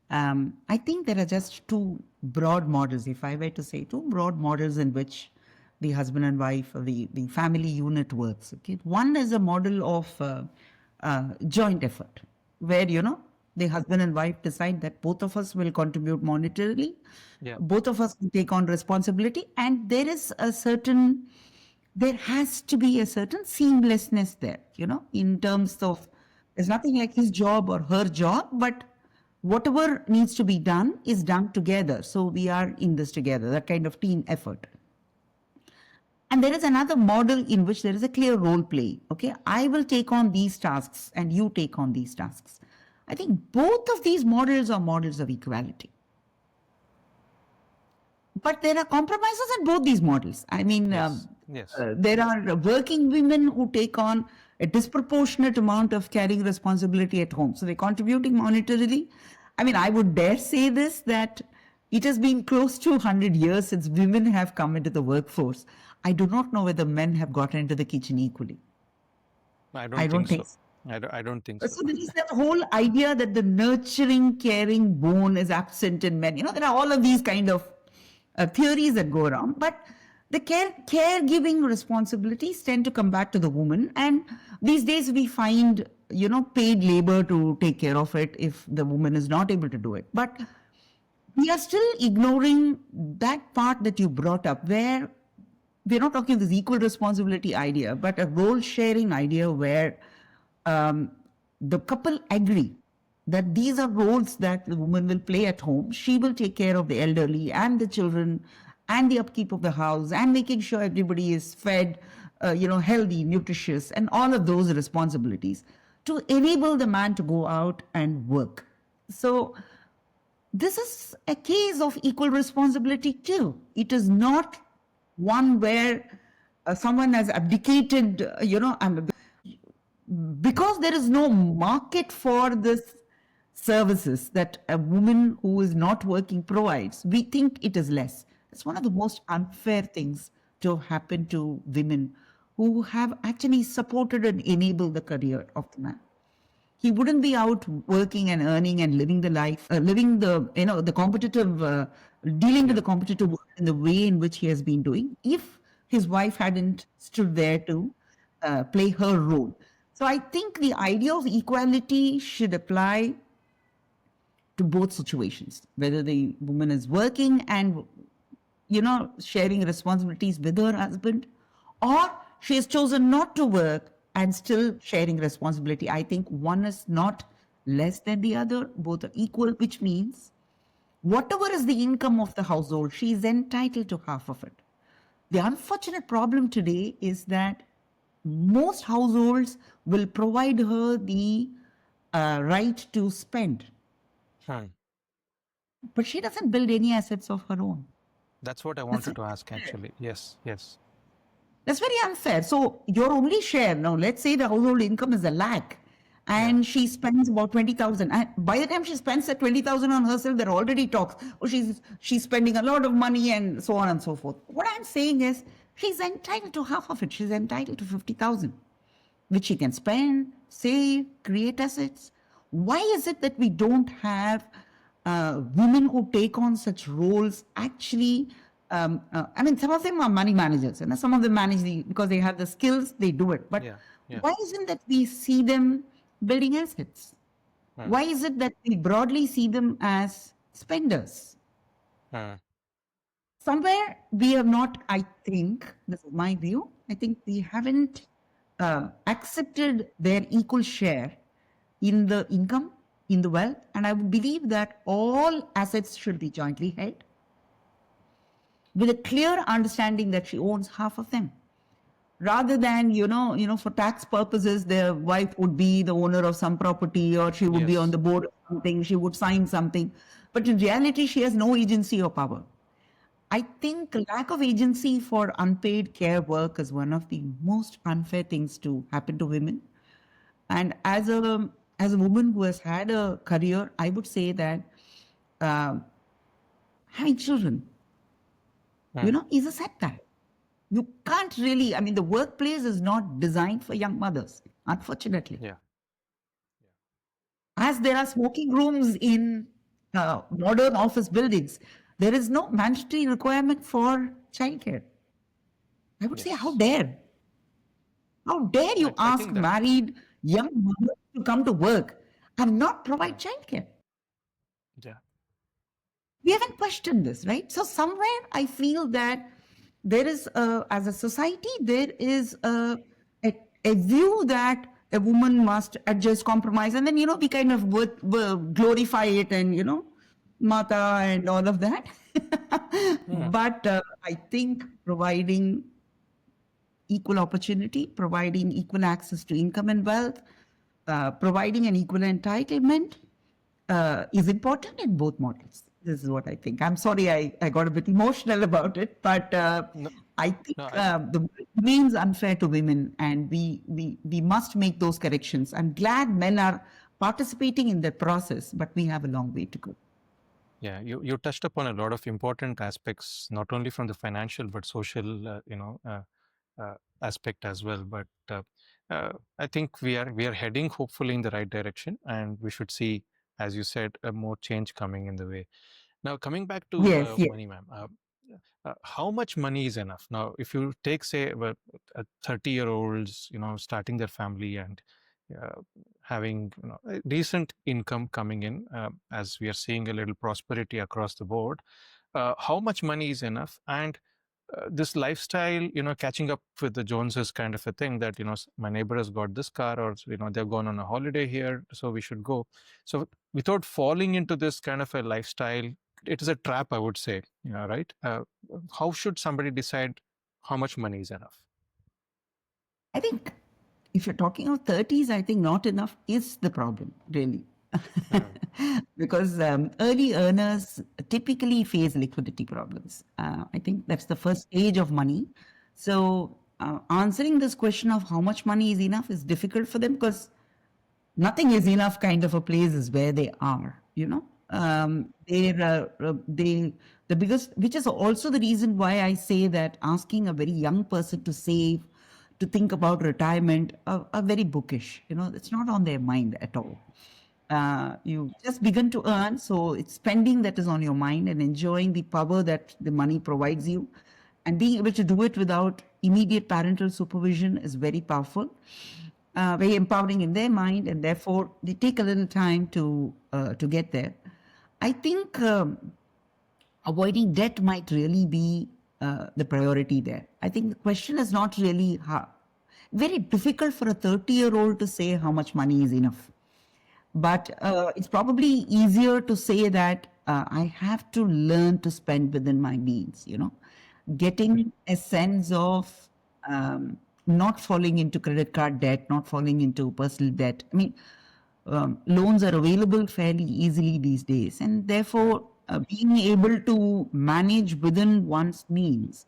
I think there are just two broad models, if I were to say, two broad models in which the husband and wife or the family unit works. Okay, one is a model of joint effort, where the husband and wife decide that both of us will contribute monetarily, both of us will take on responsibility, and there has to be a certain seamlessness there, in terms of, there's nothing like his job or her job, but whatever needs to be done is done together. So we are in this together, that kind of team effort. And there is another model in which there is a clear role play. Okay, I will take on these tasks and you take on these tasks. I think both of these models are models of equality. But there are compromises in both these models. I mean, there are working women who take on a disproportionate amount of carrying responsibility at home. So they're contributing monetarily. I mean, I would dare say this, that it has been close to 100 years since women have come into the workforce. I do not know whether men have gotten into the kitchen equally. I don't think so. I don't think so. So there is that whole idea that the nurturing, caring bone is absent in men. You know, there are all of these kind of theories that go around, but the caregiving responsibilities tend to come back to the woman. And these days we find, you know, paid labor to take care of it if the woman is not able to do it. But we are still ignoring that part that you brought up, where we're not talking this equal responsibility idea, but a role sharing idea where the couple agree that these are roles that the woman will play at home. She will take care of the elderly and the children and the upkeep of the house and making sure everybody is fed, healthy, nutritious, and all of those responsibilities to enable the man to go out and work. So this is a case of equal responsibility too. It is not one where someone has abdicated, because there is no market for this services that a woman who is not working provides, we think it is less. It's one of the most unfair things to happen to women who have actually supported and enabled the career of the man. He wouldn't be out working and earning and living the life, dealing with the competitive world in the way in which he has been doing, if his wife hadn't stood there to play her role. So I think the idea of equality should apply to both situations, whether the woman is working and, sharing responsibilities with her husband, or she has chosen not to work and still sharing responsibility. I think one is not less than the other. Both are equal, which means whatever is the income of the household, she is entitled to half of it. The unfortunate problem today is that most households will provide her the right to spend. But she doesn't build any assets of her own. That's what I wanted to ask, actually. Yes. That's very unfair. So your only share, now let's say the household income is 1 lakh and she spends about 20,000. And by the time she spends that 20,000 on herself, there are already talks. Oh, she's spending a lot of money and so on and so forth. What I'm saying is she's entitled to half of it. She's entitled to 50,000, which she can spend, save, create assets. Why is it that we don't have women who take on such roles actually? Some of them are money managers, and some of them manage because they have the skills, they do it. But why isn't that we see them building assets? Why is it that we broadly see them as spenders? Somewhere we have not, I think, this is my view, I think we haven't accepted their equal share in the income, in the wealth, and I believe that all assets should be jointly held, with a clear understanding that she owns half of them. Rather than, for tax purposes, the wife would be the owner of some property, or she would be on the board of something, she would sign something. But in reality, she has no agency or power. I think lack of agency for unpaid care work is one of the most unfair things to happen to women. And as a woman who has had a career, I would say that having children, is a setback. You can't really, the workplace is not designed for young mothers, unfortunately. As there are smoking rooms in modern office buildings, there is no mandatory requirement for childcare. I would say, how dare you ask married young mothers to come to work and not provide childcare? We haven't questioned this, right? So somewhere I feel that there is, as a society, there is a view that a woman must adjust, compromise, and then we kind of glorify it, and mata and all of that. But I think providing equal opportunity, providing equal access to income and wealth, providing an equal entitlement is important in both models. This is what I think. I'm sorry I got a bit emotional about it, but No, I think no, the remains unfair to women, and we must make those corrections. I'm glad men are participating in that process, but we have a long way to go. yeah, you touched upon a lot of important aspects, not only from the financial but social, aspect as well. But I think we are heading hopefully in the right direction, and we should see, as you said, more change coming in the way. Now, coming back to Yes, yes. money, ma'am, how much money is enough? Now, if you take, say, a 30-year-olds, starting their family and uh, having a decent income coming in, as we are seeing a little prosperity across the board, how much money is enough? And this lifestyle, catching up with the Joneses kind of a thing, that my neighbor has got this car, or they've gone on a holiday here, so we should go. So without falling into this kind of a lifestyle, it is a trap, I would say. Right? How should somebody decide how much money is enough? I think if you're talking of 30s, I think not enough is the problem, really. Because early earners typically face liquidity problems. I think that's the first stage of money. So, answering this question of how much money is enough is difficult for them, because nothing is enough kind of a place is where they are, they the biggest, which is also the reason why I say that asking a very young person to save, to think about retirement, are very bookish. It's not on their mind at all. You just begin to earn, so it's spending that is on your mind, and enjoying the power that the money provides you, and being able to do it without immediate parental supervision is very powerful, very empowering in their mind, and therefore they take a little time to get there. I think avoiding debt might really be the priority there. I think the question is not really very difficult for a 30-year-old to say how much money is enough. But it's probably easier to say that I have to learn to spend within my means, getting a sense of not falling into credit card debt, not falling into personal debt. I mean, loans are available fairly easily these days, and therefore being able to manage within one's means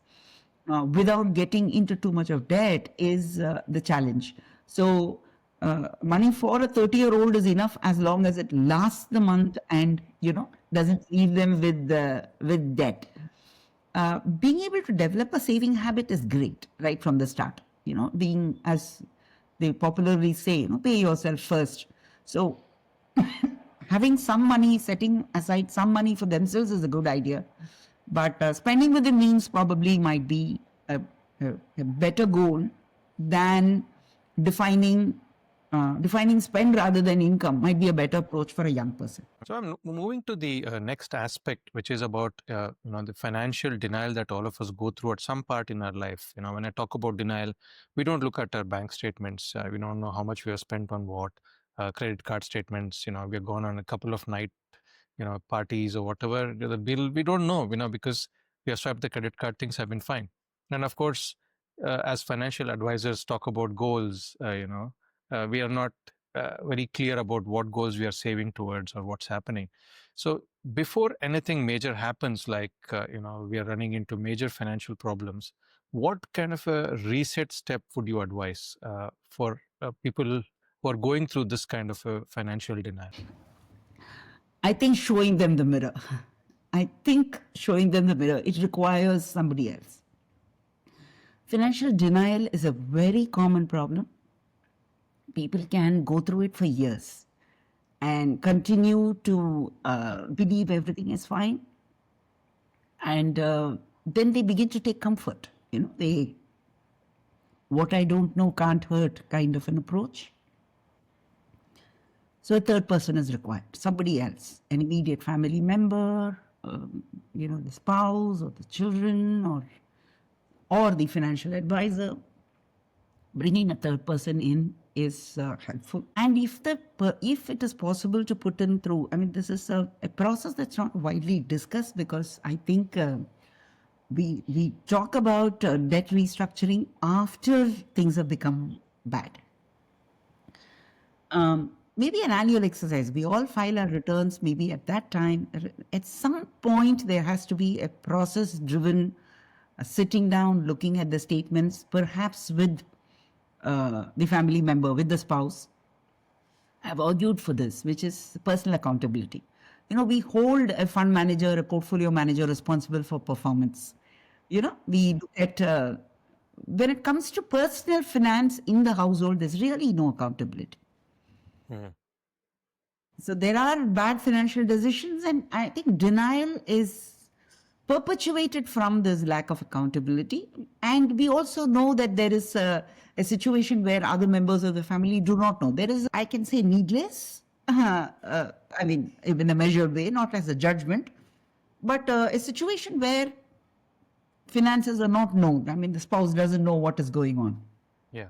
without getting into too much of debt is the challenge. So, money for a 30-year-old is enough as long as it lasts the month, and doesn't leave them with debt. Being able to develop a saving habit is great right from the start. Being, as they popularly say, pay yourself first. So having some money, setting aside some money for themselves is a good idea. But spending within means probably might be a better goal than defining spend rather than income. Might be a better approach for a young person. So I'm moving to the next aspect, which is about the financial denial that all of us go through at some part in our life. When I talk about denial, we don't look at our bank statements. We don't know how much we have spent on what. Credit card statements. We have gone on a couple of night parties or whatever. The bill we don't know. Because we have swiped the credit card, things have been fine. And of course, as financial advisors talk about goals, we are not very clear about what goals we are saving towards or what's happening. So before anything major happens, like we are running into major financial problems, what kind of a reset step would you advise for people who are going through this kind of a financial denial? I think showing them the mirror. It requires somebody else. Financial denial is a very common problem. People can go through it for years and continue to believe everything is fine. And then they begin to take comfort. What I don't know can't hurt kind of an approach. So a third person is required, somebody else, an immediate family member, the spouse or the children, or the financial advisor. Bringing a third person in is helpful. And if it is possible to put in through, I mean, this is a process that's not widely discussed, because I think we talk about debt restructuring after things have become bad. Maybe an annual exercise. We all file our returns maybe at that time. At some point, there has to be a process driven sitting down, looking at the statements, perhaps with the family member, with the spouse. I've argued for this, which is personal accountability. We hold a fund manager, a portfolio manager responsible for performance. We look at, when it comes to personal finance in the household, there's really no accountability. So there are bad financial decisions, and I think denial is perpetuated from this lack of accountability. And we also know that there is a situation where other members of the family do not know. There is, I can say, needless, I mean, in a measured way, not as a judgment, but a situation where finances are not known. I mean, the spouse doesn't know what is going on. Yeah.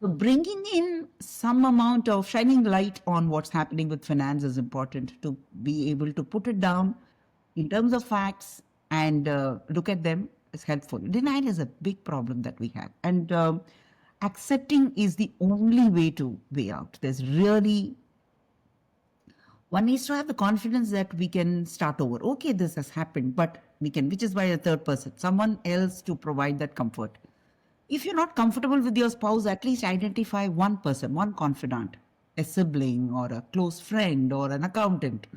So bringing in some amount of shining light on what's happening with finance is important, to be able to put it down in terms of facts and look at them is helpful. Denial is a big problem that we have. And accepting is the only way out. There's really, one needs to have the confidence that we can start over. Okay, this has happened, but we can, which is by a third person, someone else to provide that comfort. If you're not comfortable with your spouse, at least identify one person, one confidant, a sibling or a close friend or an accountant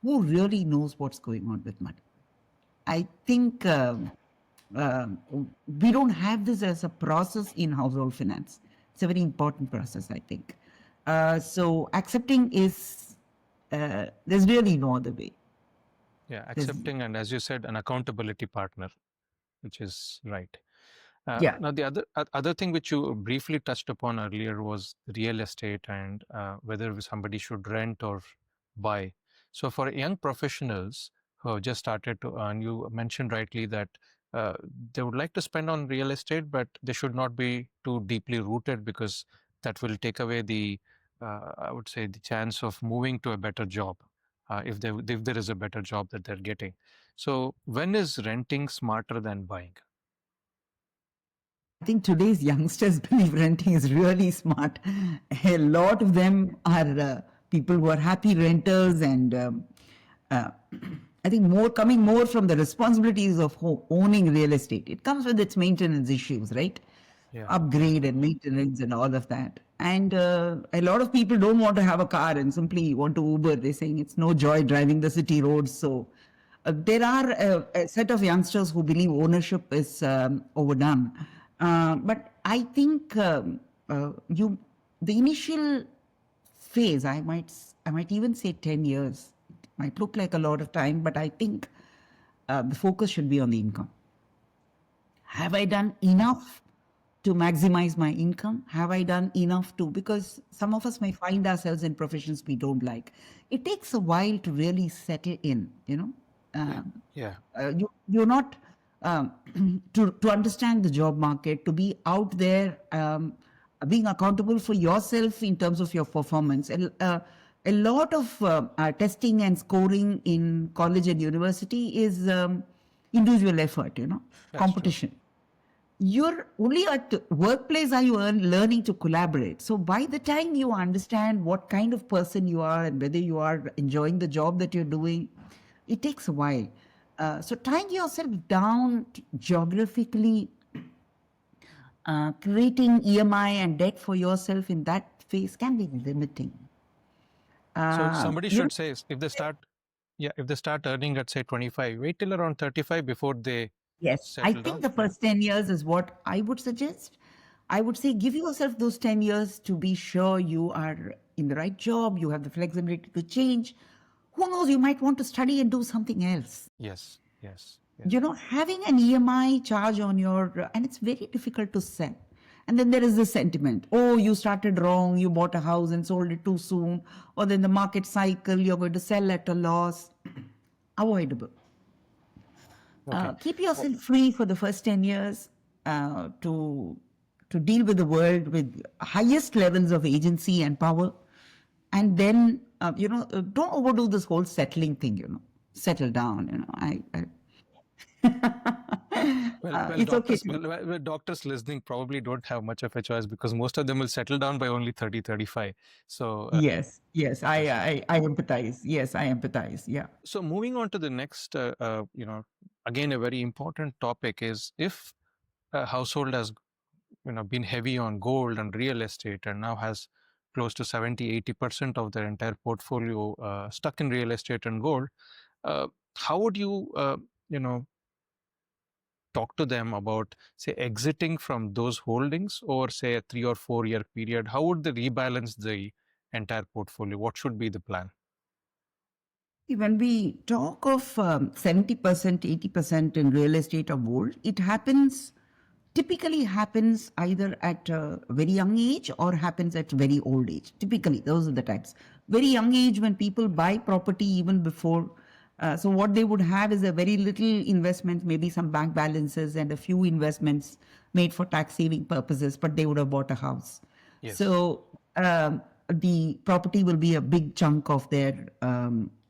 who really knows what's going on with money. I think we don't have this as a process in household finance. It's a very important process, I think. So accepting is, there's really no other way. Yeah, accepting, and as you said, an accountability partner, which is right. Yeah. Now, the other thing which you briefly touched upon earlier was real estate, and whether somebody should rent or buy. So for young professionals who have just started to earn, you mentioned rightly that they would like to spend on real estate, but they should not be too deeply rooted, because that will take away the, I would say, the chance of moving to a better job, if there is a better job that they're getting. So when is renting smarter than buying? I think today's youngsters believe renting is really smart. A lot of them are people who are happy renters, and I think coming more from the responsibilities of owning real estate. It comes with its maintenance issues, right? Yeah. Upgrade and maintenance and all of that. And a lot of people don't want to have a car and simply want to Uber. They're saying it's no joy driving the city roads. So there are a set of youngsters who believe ownership is overdone. But I think the initial phase, I might even say 10 years. It might look like a lot of time, but I think the focus should be on the income. Have I done enough to maximize my income? Have I done enough to, because some of us may find ourselves in professions we don't like. It takes a while to really settle in, you're not, to understand the job market, to be out there, being accountable for yourself in terms of your performance. A lot of testing and scoring in college and university is individual effort, competition. True. You're only at the workplace are you learning to collaborate. So by the time you understand what kind of person you are and whether you are enjoying the job that you're doing, it takes a while. So tying yourself down geographically, creating EMI and debt for yourself in that phase can be limiting. So somebody should say, if they start earning at say 25, wait till around 35 before they I think the first 10 years is what I would suggest. I would say give yourself those 10 years to be sure you are in the right job, you have the flexibility to change. Who knows, you might want to study and do something else. Yes. Having an EMI charge on and it's very difficult to sell. And then there is this sentiment, oh, you started wrong, you bought a house and sold it too soon, or then the market cycle, you're going to sell at a loss. Avoidable. Okay. Keep yourself free for the first 10 years to to deal with the world with highest levels of agency and power. And then, don't overdo this whole settling thing, settle down, Well, it's okay. doctors listening probably don't have much of a choice because most of them will settle down by only 30, 35. So, Yes, yes, yes. I empathize. Yes, I empathize. Yeah. So moving on to the next, again, a very important topic is if a household has, been heavy on gold and real estate and now has close to 70, 80% of their entire portfolio stuck in real estate and gold, how would you, talk to them about, say, exiting from those holdings over, say, a 3 or 4 year period? How would they rebalance the entire portfolio? What should be the plan? When we talk of 70%, 80% in real estate or gold, it typically happens either at a very young age or happens at very old age. Typically, those are the types. Very young age when people buy property even before. So what they would have is a very little investment, maybe some bank balances and a few investments made for tax saving purposes, but they would have bought a house. Yes. So the property will be a big chunk of their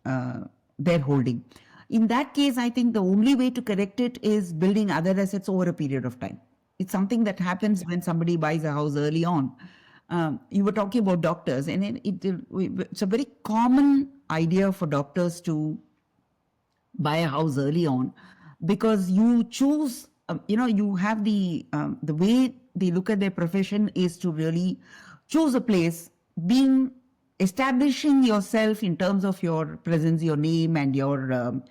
holding. In that case, I think the only way to correct it is building other assets over a period of time. It's something that happens when somebody buys a house early on. You were talking about doctors, and it's a very common idea for doctors to buy a house early on because you choose, you have the way they look at their profession is to really choose a place, establishing yourself in terms of your presence, your name, and your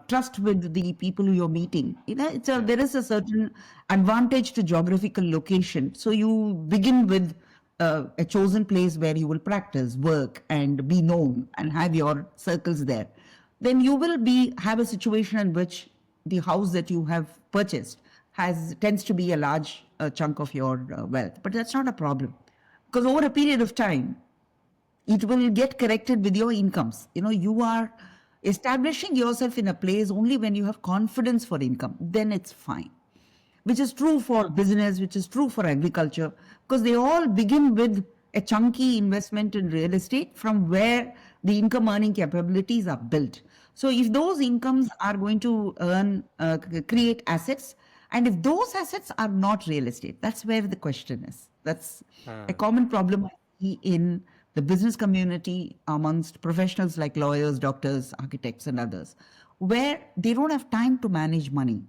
trust with the people you're meeting. There is a certain advantage to geographical location. So you begin with a chosen place where you will practice, work, and be known, and have your circles there. Then you will have a situation in which the house that you have purchased tends to be a large chunk of your wealth. But that's not a problem because over a period of time, it will get corrected with your incomes. You are establishing yourself in a place only when you have confidence for income. Then it's fine. Which is true for business, which is true for agriculture, because they all begin with a chunky investment in real estate from where the income earning capabilities are built. So if those incomes are going to create assets, and if those assets are not real estate, that's where the question is. That's a common problem in the business community amongst professionals like lawyers, doctors, architects, and others, where they don't have time to manage money.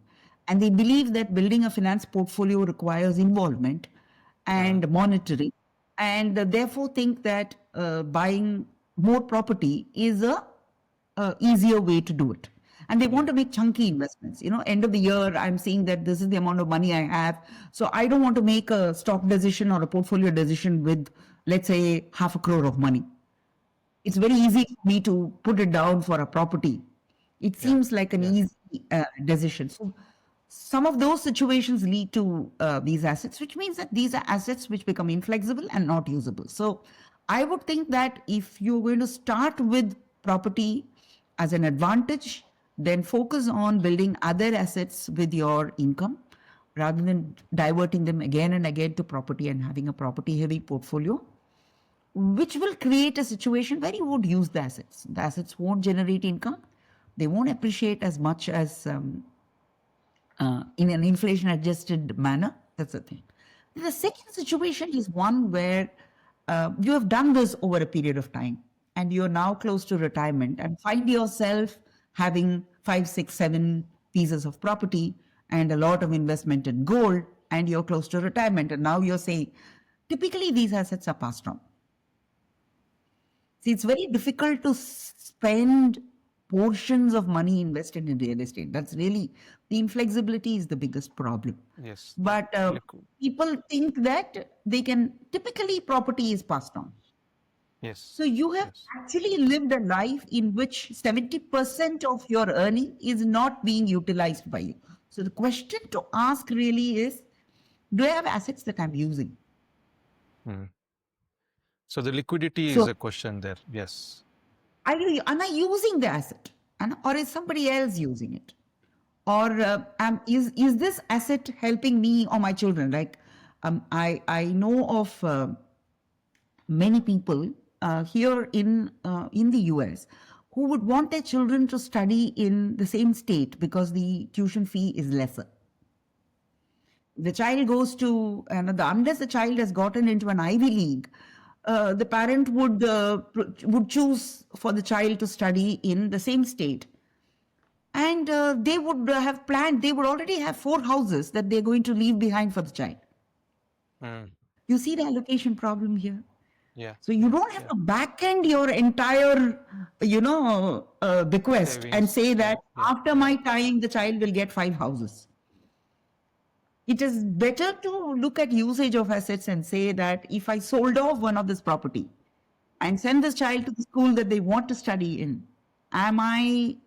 And they believe that building a finance portfolio requires involvement and monitoring, and therefore think that buying more property is a easier way to do it. And they want to make chunky investments. End of the year, I'm seeing that this is the amount of money I have. So I don't want to make a stock decision or a portfolio decision with, let's say, 500 crore of money. It's very easy for me to put it down for a property. It seems like an easy decision. So some of those situations lead to these assets, which means that these are assets which become inflexible and not usable. So I would think that if you're going to start with property as an advantage, then focus on building other assets with your income rather than diverting them again and again to property and having a property heavy portfolio, which will create a situation where you won't use the assets. The assets won't generate income. They won't appreciate as much as in an inflation adjusted manner. That's the thing. The second situation is one where you have done this over a period of time and you're now close to retirement and find yourself having 5, 6, 7 pieces of property and a lot of investment in gold, and you're close to retirement. And now you're saying, typically these assets are passed on. See, it's very difficult to spend portions of money invested in real estate. That's really, the inflexibility is the biggest problem. Yes. But people think that typically property is passed on. Yes. So you have actually lived a life in which 70% of your earning is not being utilized by you. So the question to ask really is, do I have assets that I'm using? So the liquidity is a question there. Yes. Am I using the asset? Or is somebody else using it? Or is this asset helping me or my children? Like I know of many people here in the US who would want their children to study in the same state because the tuition fee is lesser. The child goes to another, unless the child has gotten into an Ivy League, the parent would choose for the child to study in the same state, and they would have planned. They would already have 4 houses that they're going to leave behind for the child. Mm. You see the allocation problem here. Yeah. So you don't have to back end your entire, bequest and Savings. say that Yeah. after my time the child will get 5 houses. It is better to look at usage of assets and say that if I sold off one of this property and send this child to the school that they want to study in, am I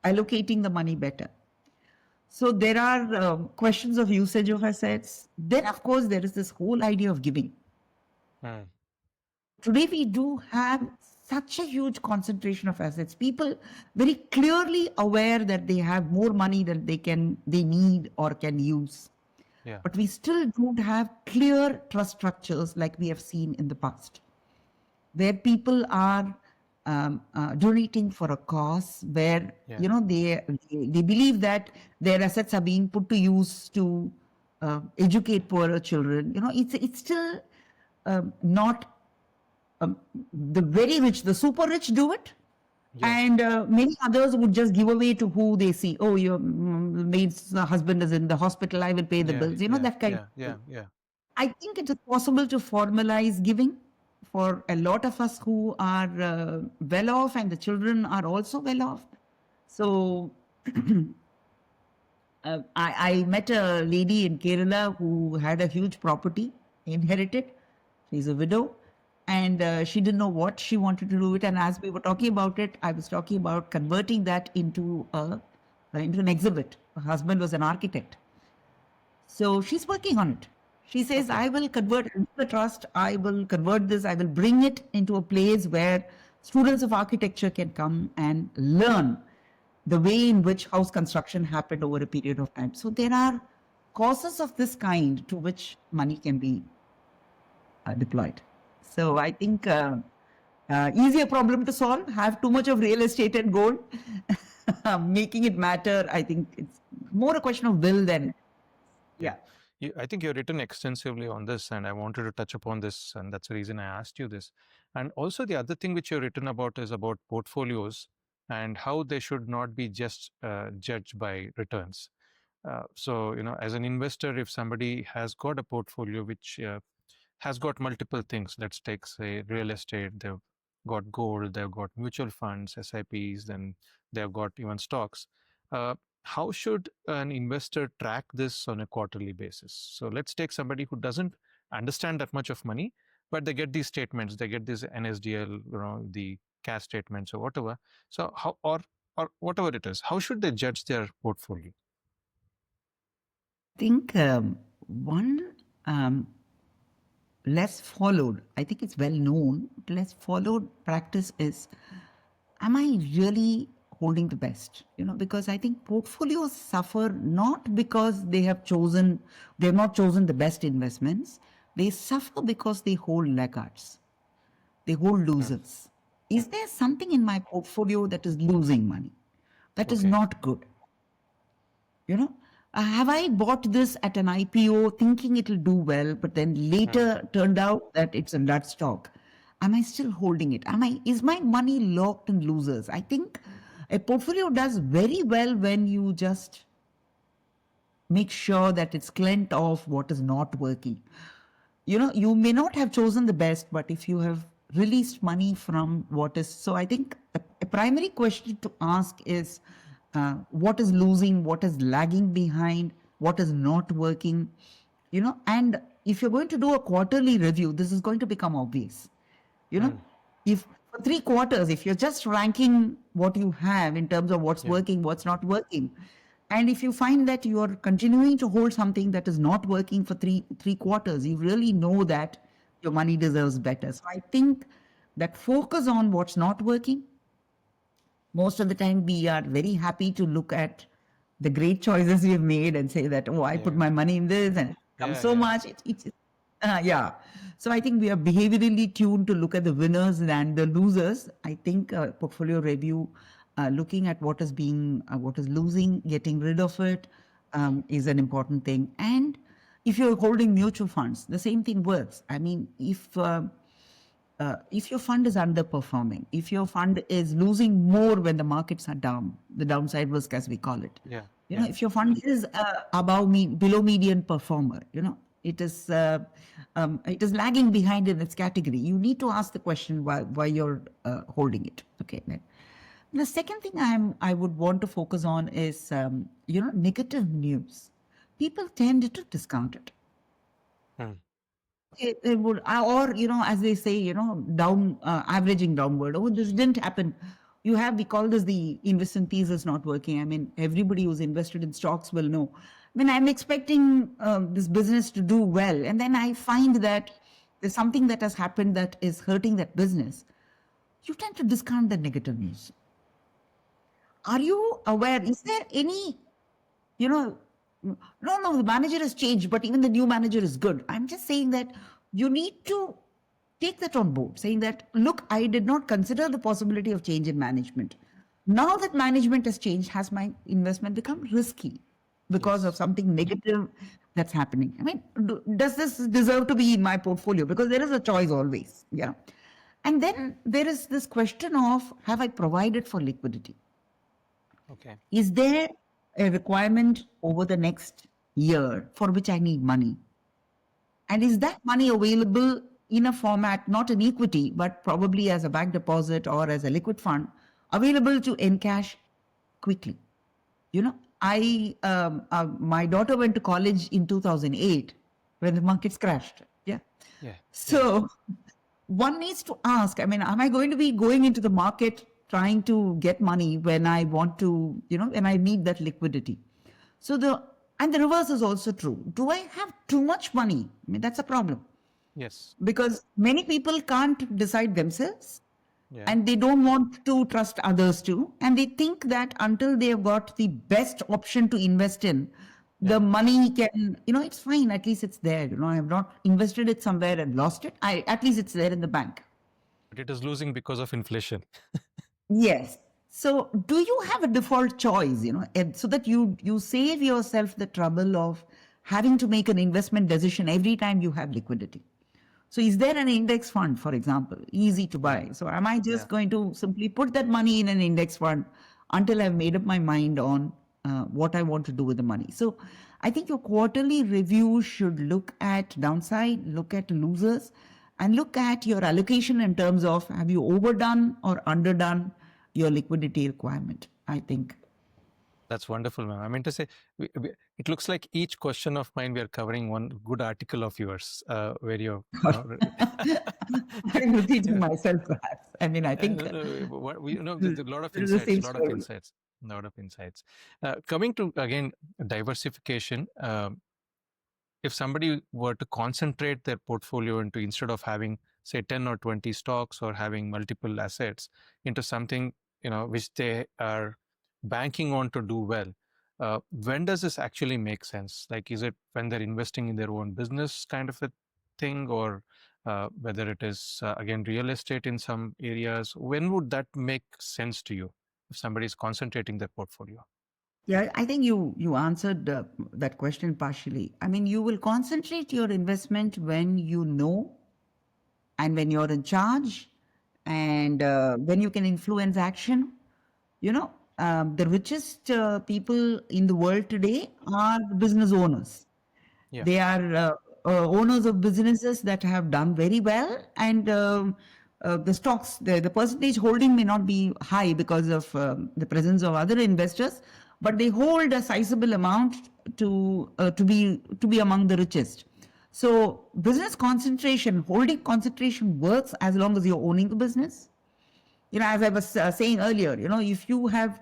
allocating the money better? So there are questions of usage of assets. Then, of course, there is this whole idea of giving. Mm. Today, we do have such a huge concentration of assets. People very clearly aware that they have more money than they need or can use. Yeah. But we still don't have clear trust structures like we have seen in the past, where people are donating for a cause, where they believe that their assets are being put to use to educate poorer children. It's still not the very rich, the super rich do it. Yeah. And many others would just give away to who they see. Oh, your maid's husband is in the hospital, I will pay the bills. That kind of thing. Yeah. I think it is possible to formalize giving for a lot of us who are well off, and the children are also well off. So I met a lady in Kerala who had a huge property inherited. She's a widow, and she didn't know what she wanted to do with it. And as we were talking about it, I was talking about converting that into an exhibit. Her husband was an architect, so she's working on it. She says, I will convert the trust, I will convert this, I will bring it into a place where students of architecture can come and learn the way in which house construction happened over a period of time. So there are causes of this kind to which money can be deployed. So I think easier problem to solve, have too much of real estate and gold, making it matter. I think it's more a question of will than, yeah. I think you've written extensively on this, and I wanted to touch upon this, and that's the reason I asked you this. And also, the other thing which you've written about is about portfolios and how they should not be just judged by returns. So, as an investor, if somebody has got a portfolio which has got multiple things, let's take, say, real estate, they've got gold, they've got mutual funds, SIPs, then they've got even stocks. How should an investor track this on a quarterly basis? So let's take somebody who doesn't understand that much of money, but they get these statements, they get this NSDL, the cash statements or whatever. So how, or whatever it is, how should they judge their portfolio? I think one less followed, I think it's well known, less followed practice is, am I really holding the best? Because I think portfolios suffer not because they have not chosen the best investments. They suffer because they hold laggards. They hold losers. Is there something in my portfolio that is losing money? That is not good. Have I bought this at an IPO thinking it'll do well, but then later turned out that it's a dud stock? Am I still holding it? Is my money locked in losers? I think a portfolio does very well when you just make sure that it's cleansed of what is not working. You may not have chosen the best, but if you have released money from what is, so I think a primary question to ask is, what is losing, what is lagging behind, what is not working, and if you're going to do a quarterly review, this is going to become obvious. If for 3 quarters, if you're just ranking what you have in terms of what's working, what's not working, and if you find that you are continuing to hold something that is not working for three quarters, you really know that your money deserves better. So I think that focus on what's not working. Most of the time, we are very happy to look at the great choices we have made and say that, oh, I put my money in this and come Yeah, so yeah. much. Yeah. So I think we are behaviorally tuned to look at the winners and the losers. I think portfolio review, looking at what what is losing, getting rid of it, is an important thing. And if you're holding mutual funds, the same thing works. I mean, if your fund is underperforming, if your fund is losing more when the markets are down, the downside risk as we call it, Yeah, yeah. if your fund is below median performer, it is lagging behind in its category. You need to ask the question why you're holding it. Okay. Then the second thing I would want to focus on is negative news. People tend to discount it. Hmm. It would, or as they say, averaging downward. Oh, this didn't happen. We call this the investment thesis not working. I mean, everybody who's invested in stocks will know. When I'm expecting this business to do well, and then I find that there's something that has happened that is hurting that business, you tend to discount the negative news. Are you aware? Is there any, you know, no, the manager has changed, but even the new manager is good. I'm just saying that you need to take that on board, saying that, look, I did not consider the possibility of change in management. Now that management has changed, has my investment become risky because of Yes. something negative that's happening? I mean, does this deserve to be in my portfolio? Because there is a choice always. Yeah. And then there is this question of, have I provided for liquidity? Okay. Is there a requirement over the next year for which I need money? And is that money available in a format, not an equity, but probably as a bank deposit or as a liquid fund, available to encash quickly? My daughter went to college in 2008 when the markets crashed. Yeah. Yeah, yeah. So one needs to ask, I mean, am I going to be going into the market trying to get money when I want to, when I need that liquidity? And the reverse is also true. Do I have too much money? I mean, that's a problem Yes. because many people can't decide themselves Yeah, and they don't want to trust others too. And they think that until they have got the best option to invest in, the yeah. money can, it's fine. At least it's there. I have not invested it somewhere and lost it. At least it's there in the bank. But it is losing because of inflation. Yes. So do you have a default choice, and so that you save yourself the trouble of having to make an investment decision every time you have liquidity? So is there an index fund, for example, easy to Yeah, buy? So am I yeah. just going to simply put that money in an index fund until I've made up my mind on what I want to do with the money? So I think your quarterly review should look at downside, look at losers, and look at your allocation in terms of, have you overdone or underdone your liquidity requirement, I think. That's wonderful, ma'am. I mean to say, it looks like each question of mine we are covering one good article of yours, where I'm repeating yeah. myself perhaps. I mean, I think No, what we this a lot of is the insights, same a lot of story. insights, a lot of insights. Coming to again diversification. If somebody were to concentrate their portfolio into, instead of having say 10 or 20 stocks or having multiple assets, into something which they are banking on to do well, when does this actually make sense? Like, is it when they're investing in their own business kind of a thing, or whether it is again real estate in some areas? When would that make sense to you if somebody is concentrating their portfolio? Yeah, I think you answered that question partially. I mean, you will concentrate your investment when you know and when you're in charge and when you can influence action. The richest people in the world today are business owners. Yeah, They are owners of businesses that have done very well, and the stocks, the percentage holding may not be high because of the presence of other investors, but they hold a sizable amount to be among the richest. So business concentration, holding concentration works as long as you're owning the business. As I was saying earlier, if you have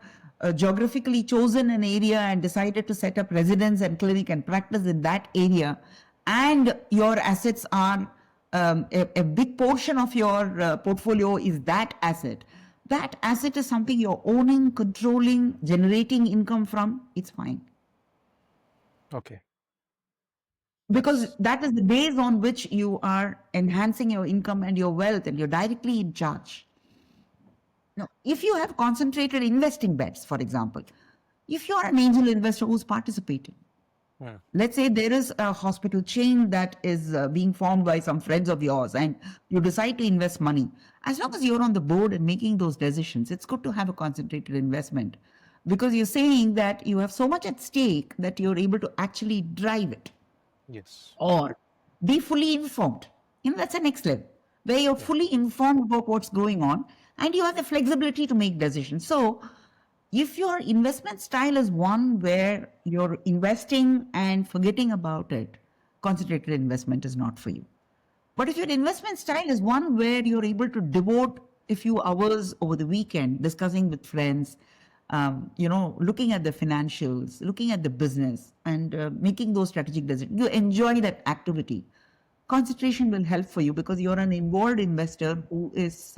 geographically chosen an area and decided to set up residence and clinic and practice in that area, and your assets are a big portion of your portfolio is that asset is something you're owning, controlling, generating income from, it's fine. okay. because that is the days on which you are enhancing your income and your wealth and you're directly in charge. Now, if you have concentrated investing bets, for example, if you are an angel investor who's participating, let's say there is a hospital chain that is being formed by some friends of yours and you decide to invest money. As long as you're on the board and making those decisions, it's good to have a concentrated investment because you're saying that you have so much at stake that you're able to actually drive it Yes. or be fully informed. That's the next level where you're fully informed about what's going on and you have the flexibility to make decisions. So if your investment style is one where you're investing and forgetting about it, concentrated investment is not for you. But if your investment style is one where you're able to devote a few hours over the weekend discussing with friends, looking at the financials, looking at the business, and making those strategic decisions, you enjoy that activity. Concentration will help for you because you're an involved investor who is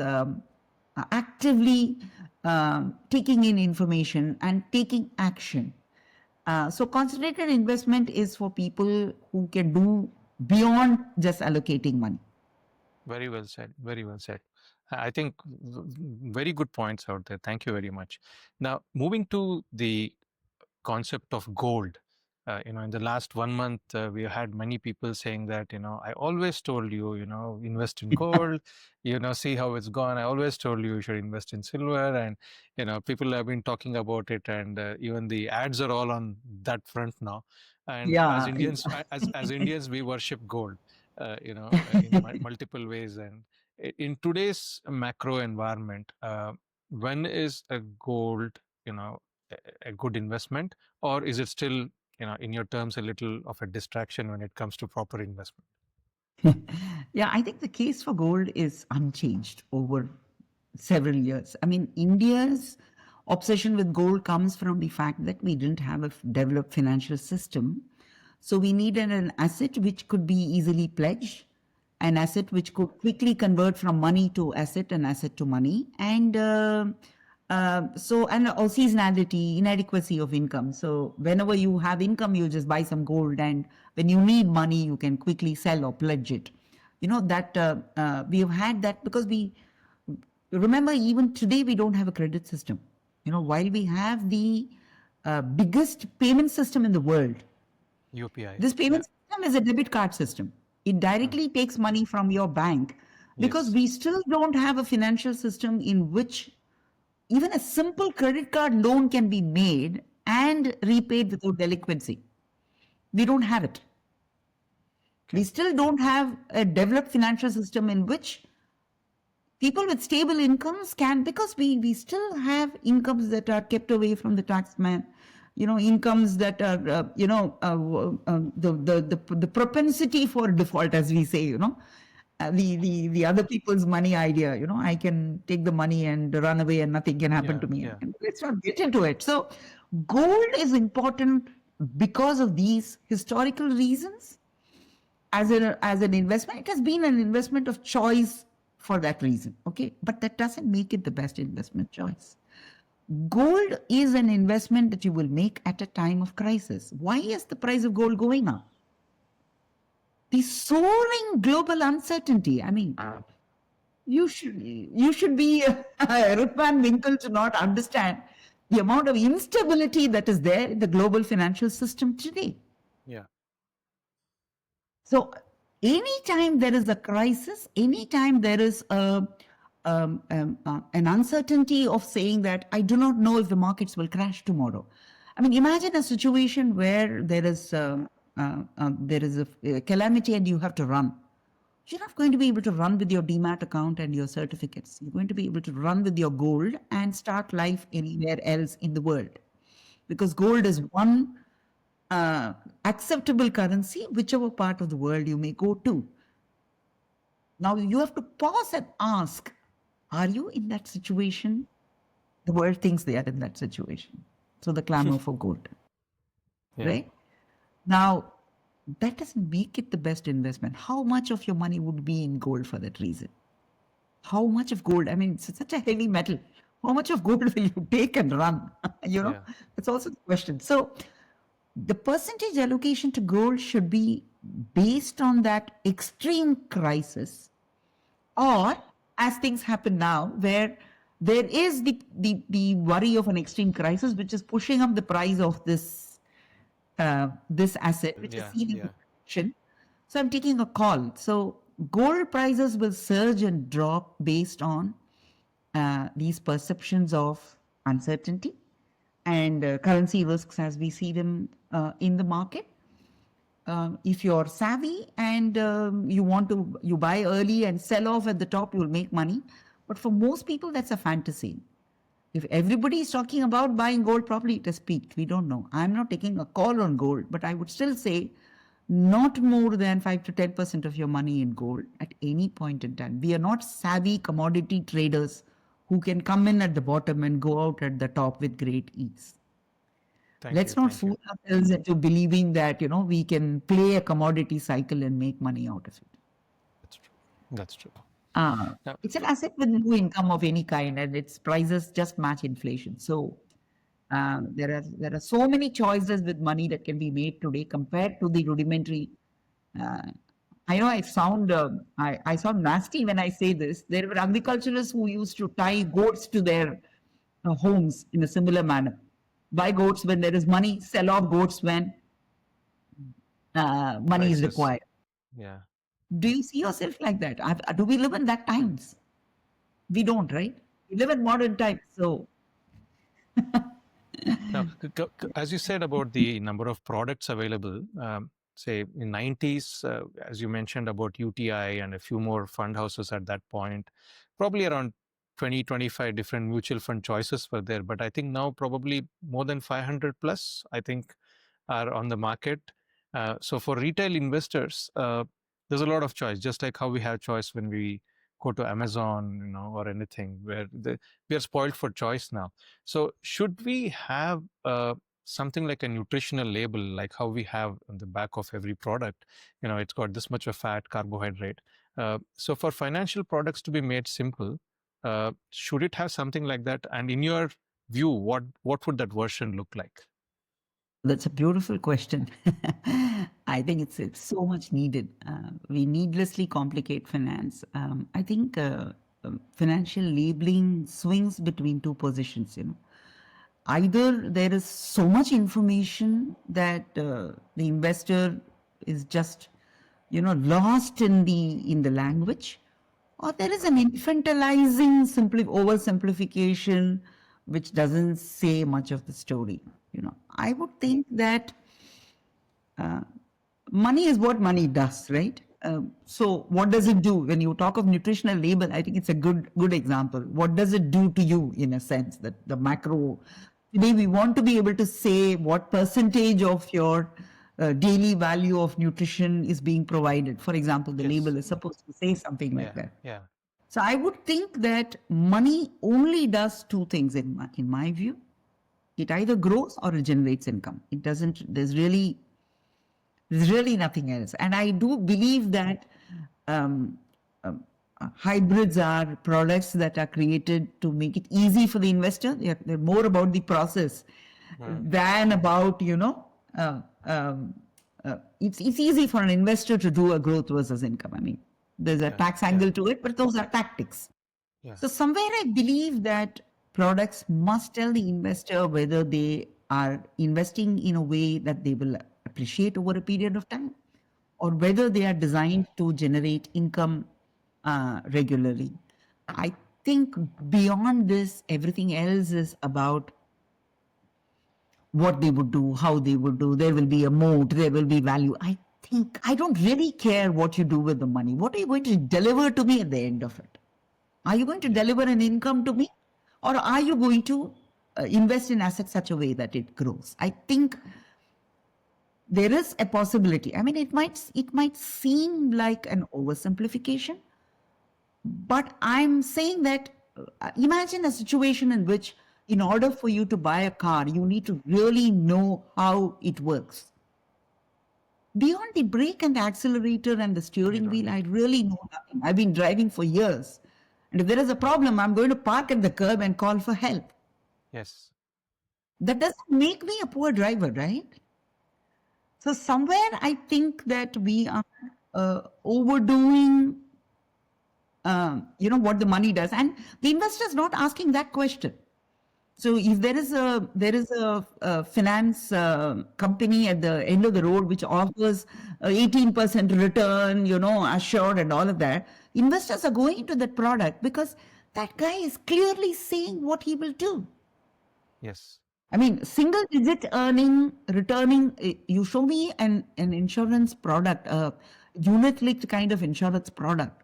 actively taking in information and taking action. So concentrated investment is for people who can do beyond just allocating money. Very well said. Very well said. I think very good points out there. Thank you very much. Now, moving to the concept of gold. In the last 1 month, we had many people saying that, I always told you, invest in gold, see how it's gone. I always told you should invest in silver. And, people have been talking about it. And even the ads are all on that front now. And as Yeah. Indians, as Indians, we worship gold, in multiple ways. And in today's macro environment, when is a gold, a good investment, or is it still, in your terms, a little of a distraction when it comes to proper investment? Yeah, I think the case for gold is unchanged over several years. I mean, India's obsession with gold comes from the fact that we didn't have a developed financial system. So we needed an asset which could be easily pledged, an asset which could quickly convert from money to asset and asset to money, and seasonality, inadequacy of income. So whenever you have income, you just buy some gold, and when you need money, you can quickly sell or pledge it. We have had that because we remember even today we don't have a credit system. While we have the biggest payment system in the world, UPI. this payment system is a debit card system. It directly takes money from your bank because we still don't have a financial system in which even a simple credit card loan can be made and repaid without delinquency. We don't have it. We still don't have a developed financial system in which people with stable incomes can, because we still have incomes that are kept away from the taxman, incomes that are, the propensity for default, as we say, the other people's money idea, I can take the money and run away and nothing can happen to me. Yeah. And let's not get into it. So gold is important because of these historical reasons. As an investment, it has been an investment of choice for that reason. Okay. But that doesn't make it the best investment choice. Gold is an investment that you will make at a time of crisis. Why is the price of gold going up? The soaring global uncertainty. I mean, you should be Ruth Van Winkle to not understand the amount of instability that is there in the global financial system today. Yeah. So anytime there is a crisis, anytime there is an uncertainty of saying that I do not know if the markets will crash tomorrow. I mean, imagine a situation where there is a calamity and you have to run. You're not going to be able to run with your demat account and your certificates. You're going to be able to run with your gold and start life anywhere else in the world, because gold is one acceptable currency, whichever part of the world you may go to. Now you have to pause and ask, are you in that situation? The world thinks they are in that situation. So the clamor for gold. Right? Now, that doesn't make it the best investment. How much of your money would be in gold for that reason? How much of gold? I mean, it's such a heavy metal. How much of gold will you take and run? That's also the question. So the percentage allocation to gold should be based on that extreme crisis, or as things happen now, where there is the worry of an extreme crisis, which is pushing up the price of this asset, which is Yeah, seen in yeah. action. So I'm taking a call. So gold prices will surge and drop based on these perceptions of uncertainty and currency risks as we see them in the market. If you're savvy and you buy early and sell off at the top, you'll make money. But for most people, that's a fantasy. If everybody is talking about buying gold, probably it has peaked. We don't know. I'm not taking a call on gold, but I would still say not more than 5 to 10% of your money in gold at any point in time. We are not savvy commodity traders who can come in at the bottom and go out at the top with great ease. Thank Let's you. not Thank you. fool ourselves into believing that, we can play a commodity cycle and make money out of it. That's true. That's true. Now, It's an asset with no income of any kind, and its prices just match inflation. So there are so many choices with money that can be made today compared to the rudimentary. Uh, I know I sound nasty when I say this. There were agriculturists who used to tie goats to their homes in a similar manner. Buy goats when there is money, sell off goats when money is crisis. required. Yeah. Do you see yourself like that? Do we live in that times? We don't, right? We live in modern times. So Now, as you said about the number of products available, say in 90s, as you mentioned about UTI and a few more fund houses at that point, probably around 20, 25 different mutual fund choices were there. But I think now probably more than 500 plus, I think, are on the market. So for retail investors, there's a lot of choice, just like how we have choice when we go to Amazon, or anything, where we are spoiled for choice now. So should we have something like a nutritional label, like how we have on the back of every product? It's got this much of fat, carbohydrate. So for financial products to be made simple, should it have something like that? And in your view, what would that version look like? that's a beautiful question. I think it's so much needed. We needlessly complicate finance. I think financial labeling swings between two positions. Either there is so much information that the investor is just lost in the language, or there is an infantilizing oversimplification which doesn't say much of the story. I would think that money is what money does, right? So what does it do? When you talk of nutritional label, I think it's a good example. What does it do to you, in a sense, that the macro? Today we want to be able to say what percentage of your daily value of nutrition is being provided. For example, the label is supposed to say something like that. Yeah. So I would think that money only does two things in my view. It either grows or it generates income. It doesn't. There's really nothing else. And I do believe that hybrids are products that are created to make it easy for the investor. They're more about the process than about, it's easy for an investor to do a growth versus income. I mean, there's a tax angle to it, but those are tactics. Yeah. So somewhere I believe that products must tell the investor whether they are investing in a way that they will appreciate over a period of time, or whether they are designed to generate income regularly. I think beyond this, everything else is about what they would do, how they would do. There will be a moat, there will be value. I don't really care what you do with the money. What are you going to deliver to me at the end of it? Are you going to deliver an income to me? Or are you going to invest in assets such a way that it grows? I think there is a possibility. I mean, it might seem like an oversimplification, but I'm saying that imagine a situation in which, in order for you to buy a car, you need to really know how it works. Beyond the brake and the accelerator and the steering wheel, I really know nothing. I've been driving for years. And if there is a problem, I'm going to park at the curb and call for help. Yes. That doesn't make me a poor driver, right? So somewhere I think that we are overdoing, what the money does, and the investor is not asking that question. So if there is a finance company at the end of the road which offers 18% return, assured and all of that, investors are going into that product because that guy is clearly saying what he will do. Yes. I mean, single digit returning, you show me an insurance product, a unit linked kind of insurance product.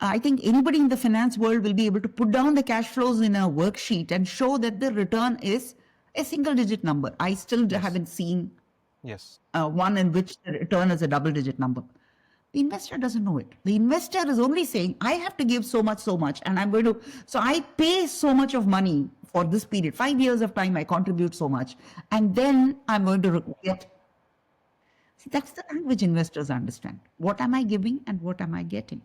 I think anybody in the finance world will be able to put down the cash flows in a worksheet and show that the return is a single digit number. I still Yes. haven't seen Yes. one in which the return is a double digit number. The investor doesn't know it. The investor is only saying, I have to give so much, and I'm going to, so I pay so much of money for this period, 5 years of time, I contribute so much, and then I'm going to get. See, that's the language investors understand. What am I giving and what am I getting?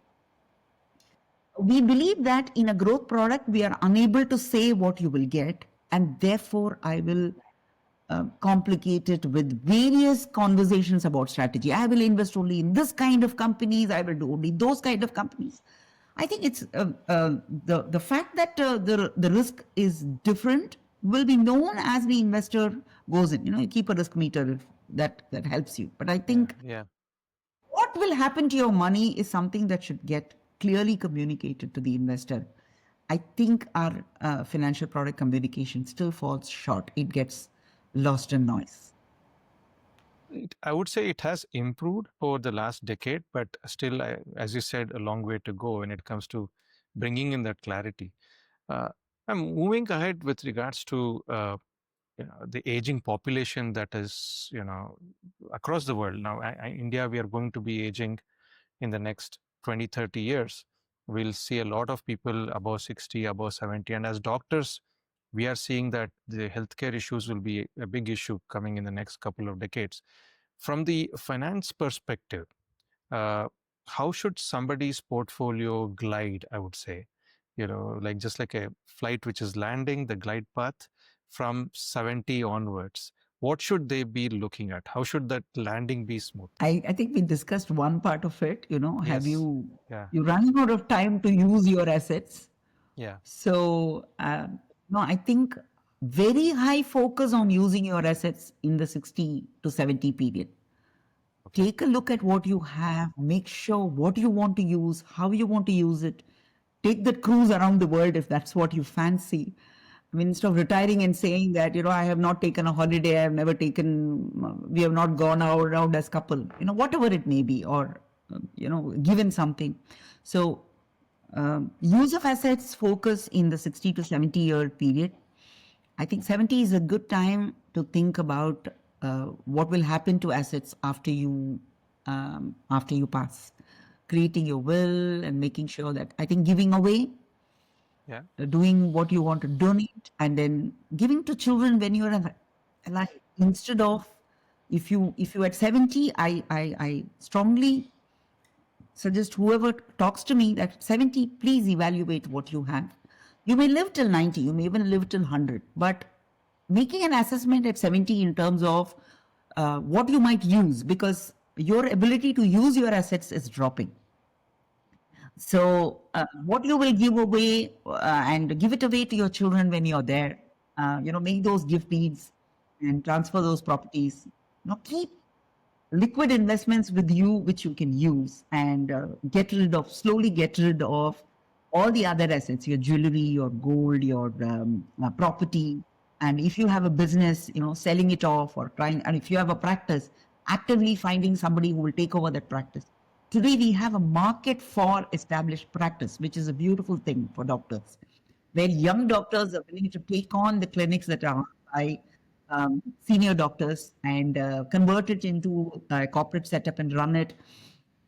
We believe that in a growth product, we are unable to say what you will get, and therefore I will complicate it with various conversations about strategy. I will invest only in this kind of companies. I will do only those kind of companies. I think it's the fact that the risk is different will be known as the investor goes in. You keep a risk meter if that helps you. But I think Yeah. what will happen to your money is something that should get clearly communicated to the investor. I think our financial product communication still falls short. It gets lost in noise. I would say it has improved over the last decade, but still, as you said, a long way to go when it comes to bringing in that clarity. Uh, I'm moving ahead with regards to the aging population that is, across the world. Now, India, we are going to be aging in the next 20, 30 years. We'll see a lot of people above 60, above 70. And as doctors, we are seeing that the healthcare issues will be a big issue coming in the next couple of decades. From the finance perspective, uh, how should somebody's portfolio glide, I would say? Like just like a flight which is landing, the glide path from 70 onwards. What should they be looking at? How should that landing be smooth? I think we discussed one part of it. Have Yes. you Yeah. you running out of time to use your assets? Yeah. So no, I think very high focus on using your assets in the 60 to 70 period. Okay. Take a look at what you have, make sure what you want to use, how you want to use it. Take that cruise around the world if that's what you fancy. I mean, instead of retiring and saying that, I have not taken a holiday, I have never taken, we have not gone out around as couple, whatever it may be, or, given something. So, use of assets focus in the 60 to 70-year period. I think 70 is a good time to think about what will happen to assets after you pass. Creating your will and making sure that, I think, giving away, Yeah. doing what you want to donate, and then giving to children when you're alive. Instead of, if you at 70, I strongly suggest whoever talks to me that 70, please evaluate what you have. You may live till 90, you may even live till 100, but making an assessment at 70 in terms of what you might use, because your ability to use your assets is dropping. So, what you will give away and give it away to your children when you're there, make those gift deeds and transfer those properties. Keep liquid investments with you, which you can use, and slowly get rid of all the other assets, your jewelry, your gold, your property. And if you have a business, selling it off or trying, and if you have a practice, actively finding somebody who will take over that practice. Today, we have a market for established practice, which is a beautiful thing for doctors, where young doctors are willing to take on the clinics that are by senior doctors and convert it into a corporate setup and run it.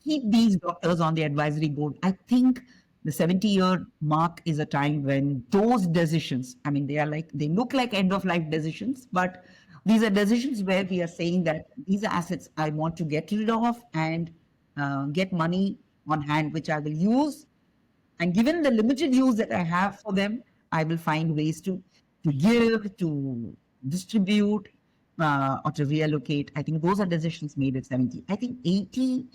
Keep these doctors on the advisory board. I think the 70-year mark is a time when those decisions, I mean, they look like end of life decisions, but these are decisions where we are saying that these are assets I want to get rid of and get money on hand, which I will use. And given the limited use that I have for them, I will find ways to give, to distribute. or to reallocate. I think those are decisions made at 70. I think 80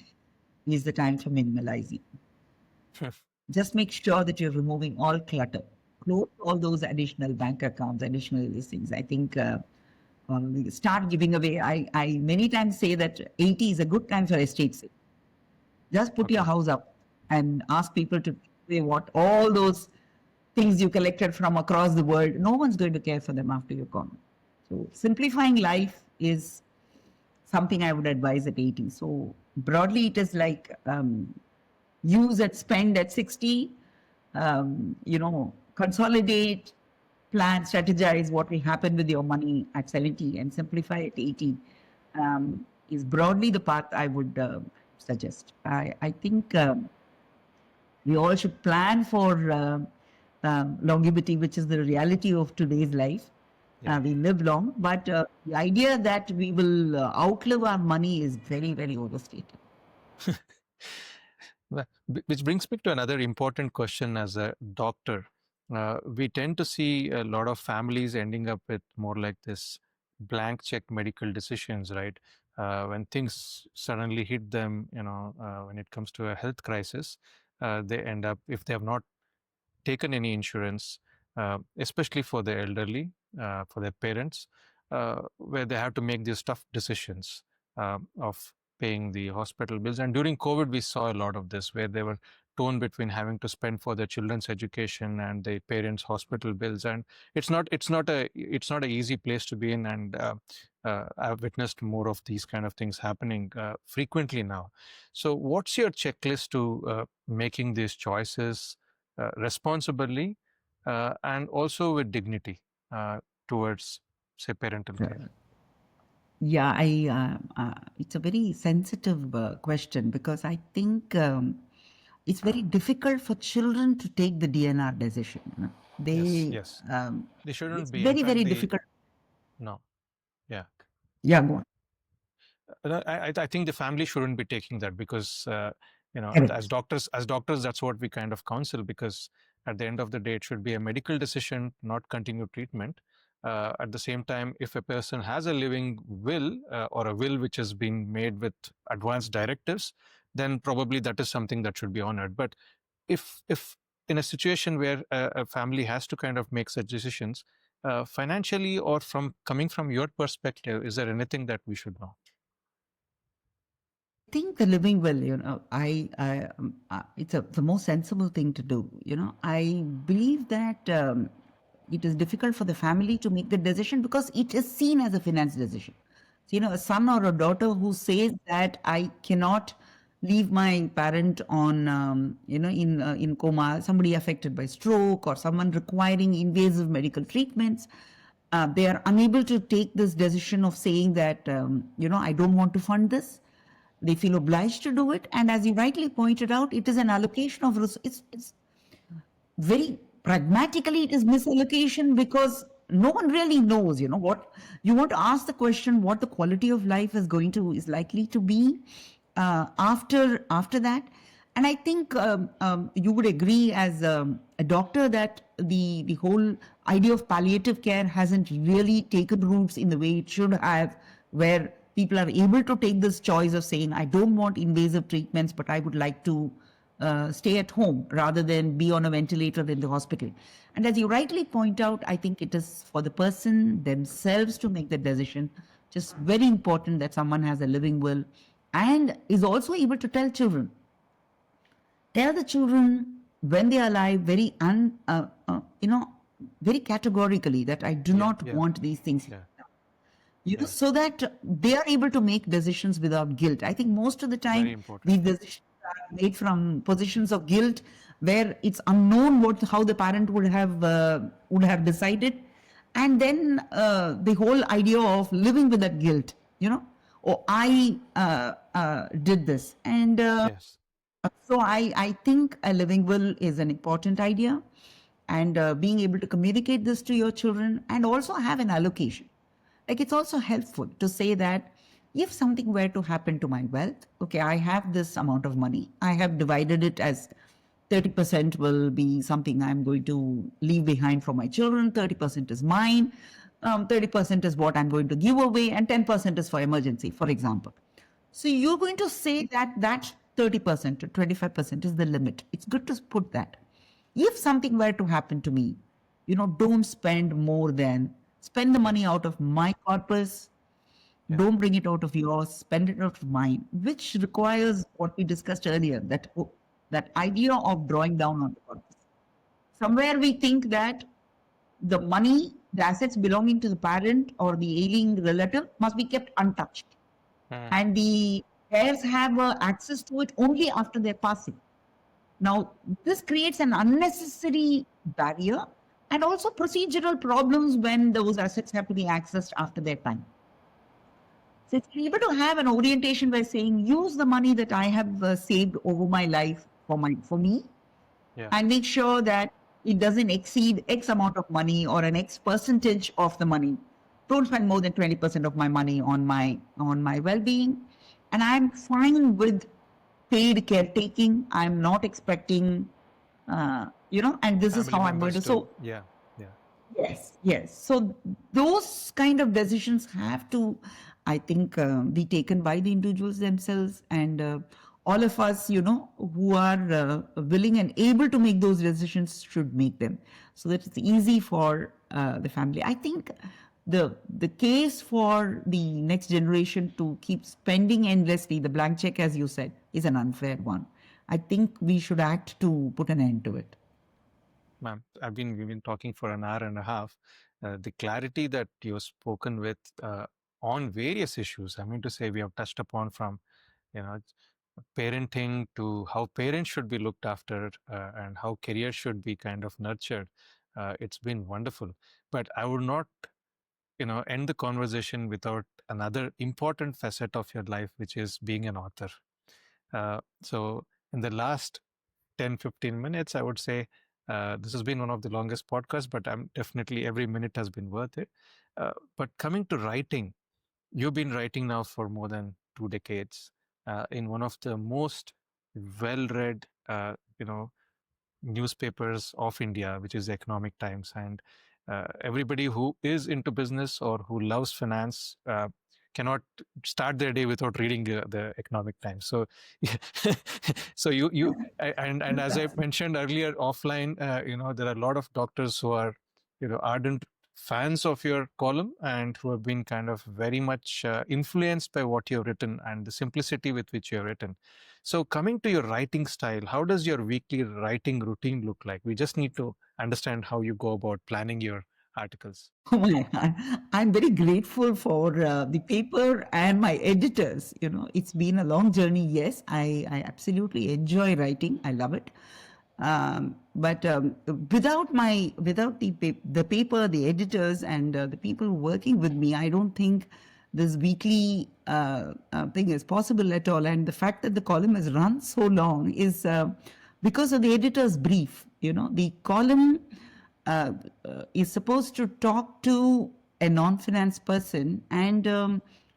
is the time for minimalizing. Just make sure that you're removing all clutter. Close all those additional bank accounts, additional listings. I think start giving away. I many times say that 80 is a good time for estate sale. Just put your house up and ask people to pay what all those things you collected from across the world. No one's going to care for them after you're gone. So simplifying life is something I would advise at 80. So broadly, it is like use and spend at 60, consolidate, plan, strategize what will happen with your money at 70 and simplify at 80 is broadly the path I would suggest. I think we all should plan for longevity, which is the reality of today's life. We live long, but the idea that we will outlive our money is very, very overstated. Which brings me to another important question as a doctor. We tend to see a lot of families ending up with more like this blank check medical decisions, right? When things suddenly hit them, when it comes to a health crisis, they end up, if they have not taken any insurance, especially for the elderly, for their parents, where they have to make these tough decisions of paying the hospital bills. And during COVID, we saw a lot of this, where they were torn between having to spend for their children's education and their parents' hospital bills. And it's not a easy place to be in. And I've witnessed more of these kind of things happening frequently now. So what's your checklist to making these choices responsibly and also with dignity towards, say, parental care? Yeah, it's a very sensitive question because I think it's very difficult for children to take the DNR decision. They shouldn't it's be. Very, very difficult. No. Yeah. Yeah, go on. I think the family shouldn't be taking that because as doctors, that's what we kind of counsel, because at the end of the day, it should be a medical decision, not continued treatment. At the same time, if a person has a living will or a will which has been made with advanced directives, then probably that is something that should be honored. But if in a situation where a family has to kind of make such decisions, financially or coming from your perspective, is there anything that we should know? I think the living will, it's the most sensible thing to do. I believe that it is difficult for the family to make the decision because it is seen as a finance decision. So, a son or a daughter who says that I cannot leave my parent on, in coma, somebody affected by stroke or someone requiring invasive medical treatments. They are unable to take this decision of saying that, I don't want to fund this. They feel obliged to do it. And as you rightly pointed out, it is an allocation of resources. It's very pragmatically, it is misallocation because no one really knows, what you want to ask the question, what the quality of life is likely to be after that. And I think you would agree as a doctor that the whole idea of palliative care hasn't really taken roots in the way it should have, where people are able to take this choice of saying, I don't want invasive treatments, but I would like to stay at home rather than be on a ventilator in the hospital. And as you rightly point out, I think it is for the person themselves to make the decision. Just very important that someone has a living will and is also able to tell children. Tell the children when they are alive very very categorically that I do not want these things. So that they are able to make decisions without guilt. I think most of the time these decisions are made from positions of guilt where it's unknown how the parent would have decided. And then the whole idea of living with that guilt, I did this. And so I think a living will is an important idea, and being able to communicate this to your children and also have an allocation. Like, it's also helpful to say that if something were to happen to my wealth, okay, I have this amount of money. I have divided it as 30% will be something I'm going to leave behind for my children. 30% is mine. 30% is what I'm going to give away, and 10% is for emergency, for example. So you're going to say that 30% to 25% is the limit. It's good to put that. If something were to happen to me, don't spend more than, spend the money out of my corpus. Yeah. Don't bring it out of yours, spend it out of mine, which requires what we discussed earlier, that idea of drawing down on the corpus. Somewhere we think that the money, the assets belonging to the parent or the ailing relative must be kept untouched. And the heirs have access to it only after their passing. Now, this creates an unnecessary barrier and also procedural problems when those assets have to be accessed after their time. So, if you're able to have an orientation by saying, use the money that I have saved over my life for me, Yeah. and make sure that it doesn't exceed X amount of money or an X percentage of the money. Don't spend more than 20% of my money on my well-being. And I'm fine with paid caretaking. I'm not expecting, and this is Family how I'm going to. members So yeah. yes. So those kind of decisions have to, I think, be taken by the individuals themselves, and all of us, who are willing and able to make those decisions should make them, so that it's easy for the family. I think the case for the next generation to keep spending endlessly, the blank check, as you said, is an unfair one. I think we should act to put an end to it. Ma'am, we've been talking for an hour and a half. The clarity that you've spoken with on various issues, I mean to say, we have touched upon from, parenting to how parents should be looked after and how career should be kind of nurtured. It's been wonderful. But I would not, end the conversation without another important facet of your life, which is being an author. So in the last 10-15 minutes, I would say this has been one of the longest podcasts, but I'm definitely, every minute has been worth it. But coming to writing, you've been writing now for more than 2 decades in one of the most well-read, newspapers of India, which is the Economic Times. And everybody who is into business or who loves finance cannot start their day without reading the Economic Times. So, so and as I mentioned earlier offline, there are a lot of doctors who are, ardent fans of your column and who have been kind of very much influenced by what you've written and the simplicity with which you have written. So coming to your writing style, how does your weekly writing routine look like? We just need to understand how you go about planning your articles. Oh my God. I'm very grateful for the paper and my editors. It's been a long journey. Yes, I absolutely enjoy writing. I love it. But without the paper, the editors, and the people working with me, I don't think this weekly thing is possible at all. And the fact that the column has run so long is because of the editor's brief. The column is supposed to talk to a non-finance person and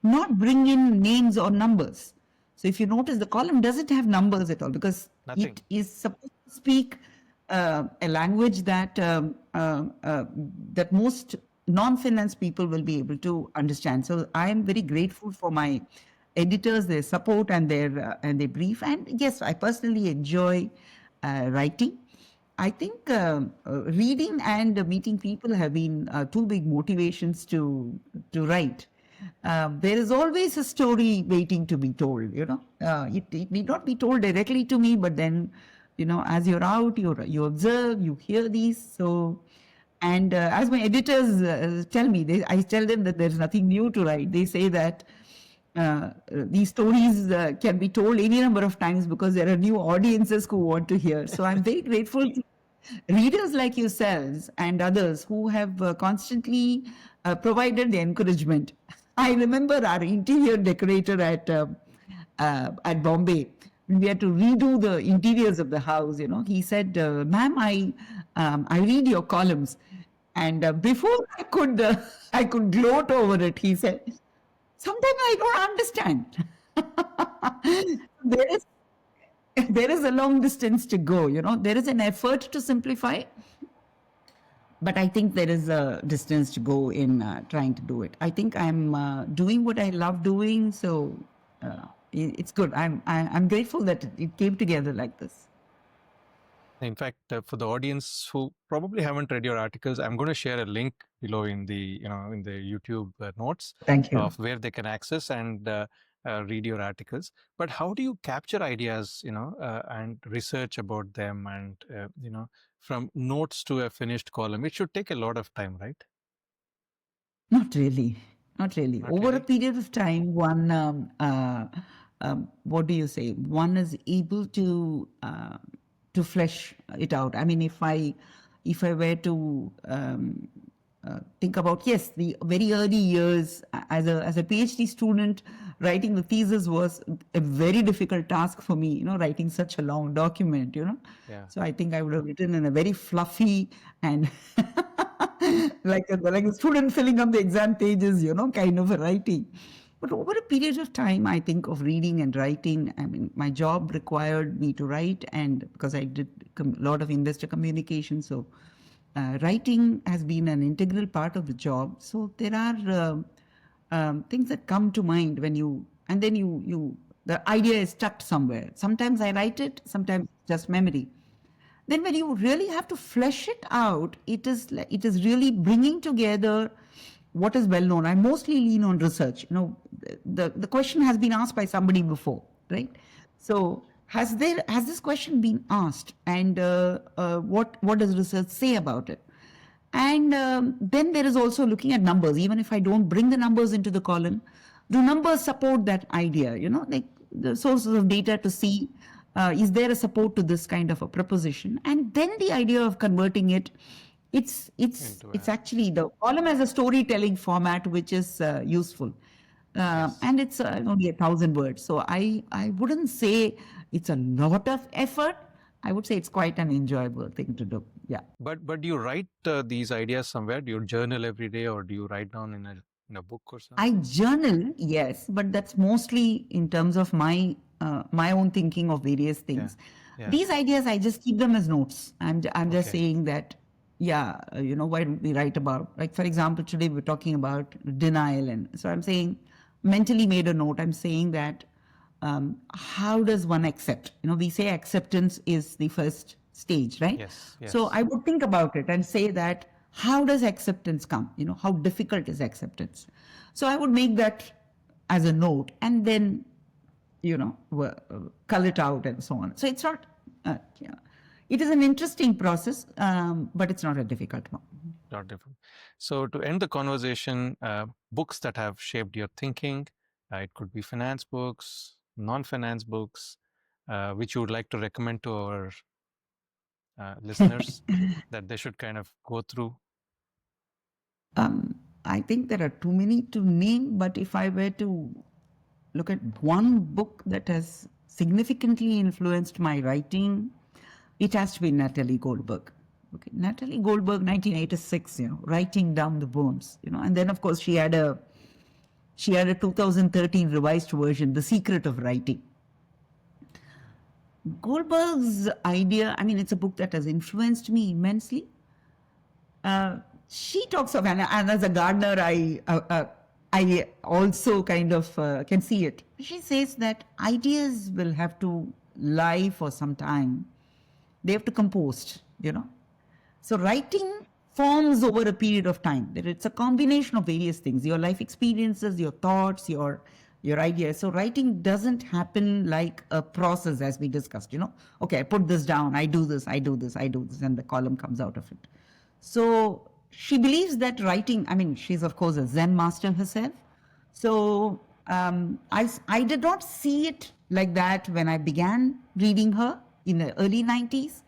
not bring in names or numbers. So if you notice, the column doesn't have numbers at all because Nothing. it is supposed to speak a language that that most non-finance people will be able to understand. So I am very grateful for my editors, their support, and their brief. And yes, I personally enjoy writing. I think reading and meeting people have been two big motivations to write. There is always a story waiting to be told. It need not be told directly to me, but then, as you're out, you observe, you hear these. So, and as my editors tell me, I tell them that there's nothing new to write. They say that these stories can be told any number of times because there are new audiences who want to hear. So I'm very grateful to readers like yourselves and others who have constantly provided the encouragement. I remember our interior decorator at Bombay. We had to redo the interiors of the house. He said, "Ma'am, I read your columns," and before I could gloat over it, he said, "Sometimes I don't understand." there is there is a long distance to go. There is an effort to simplify, but I think there is a distance to go in trying to do it. I think I'm doing what I love doing, so it's good. I'm grateful that it came together like this. In fact, for the audience who probably haven't read your articles, I'm going to share a link below in the in the YouTube notes Thank you. of where they can access and read your articles. But how do you capture ideas, and research about them, and from notes to a finished column? It should take a lot of time, right? Not really. Not really. Not Over a really. period of time, one, what do you say? One is able to flesh it out. I mean, if I were to think about, yes, the very early years as a PhD student, writing the thesis was a very difficult task for me. Writing such a long document. Yeah. So I think I would have written in a very fluffy and like a student filling up the exam pages, kind of a writing. But over a period of time, I think of reading and writing. I mean, my job required me to write, and because I did a lot of investor communication, so writing has been an integral part of the job. So there are things that come to mind when and then the idea is stuck somewhere. Sometimes I write it, sometimes just memory. Then when you really have to flesh it out, it is really bringing together what is well known. I mostly lean on research. The question has been asked by somebody before, right? So has this question been asked, and what does research say about it? And then there is also looking at numbers. Even if I don't bring the numbers into the column, do numbers support that idea? Like the sources of data to see is there a support to this kind of a proposition? And then the idea of converting it, it's actually the column as a storytelling format, which is useful. Yes. And it's only 1,000 words. So I wouldn't say it's a lot of effort. I would say it's quite an enjoyable thing to do. Yeah. But do you write these ideas somewhere? Do you journal every day, or do you write down in a book or something? I journal, yes, but that's mostly in terms of my own thinking of various things. Yeah. Yeah. These ideas, I just keep them as notes. I'm just Okay. saying that, yeah, why don't we write about, like, for example, today we're talking about denial. And so I'm saying, mentally made a note. I'm saying that how does one accept? We say acceptance is the first stage, right? Yes. Yes. So I would think about it and say that, how does acceptance come? How difficult is acceptance? So I would make that as a note, and then, cull it out and so on. So it's not, it is an interesting process, but it's not a difficult one. Not different. So to end the conversation, books that have shaped your thinking, it could be finance books, non-finance books, which you would like to recommend to our listeners that they should kind of go through. I think there are too many to name, but if I were to look at one book that has significantly influenced my writing, it has to be Natalie Goldberg. Okay, Natalie Goldberg, 1986, Writing Down the Bones, and then of course she had a 2013 revised version, The Secret of Writing. Goldberg's idea, I mean, it's a book that has influenced me immensely. She talks of, and as a gardener, I also kind of can see it. She says that ideas will have to lie for some time. They have to compost, So writing forms over a period of time. It's a combination of various things, your life experiences, your thoughts, your ideas. So writing doesn't happen like a process, as we discussed, Okay, I put this down, I do this, and the column comes out of it. So she believes that writing, I mean, she's of course a Zen master herself. So I did not see it like that when I began reading her in the early 90s.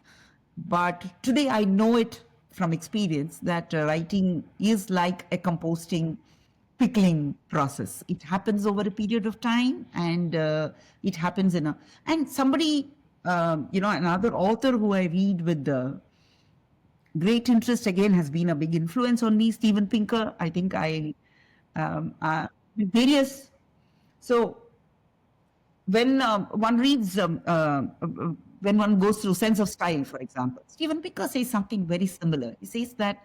But today I know it from experience that writing is like a composting, pickling process. It happens over a period of time, and it happens and somebody, another author who I read with great interest again has been a big influence on me, Steven Pinker. I think so when one reads when one goes through Sense of Style, for example, Stephen Pinker says something very similar. He says that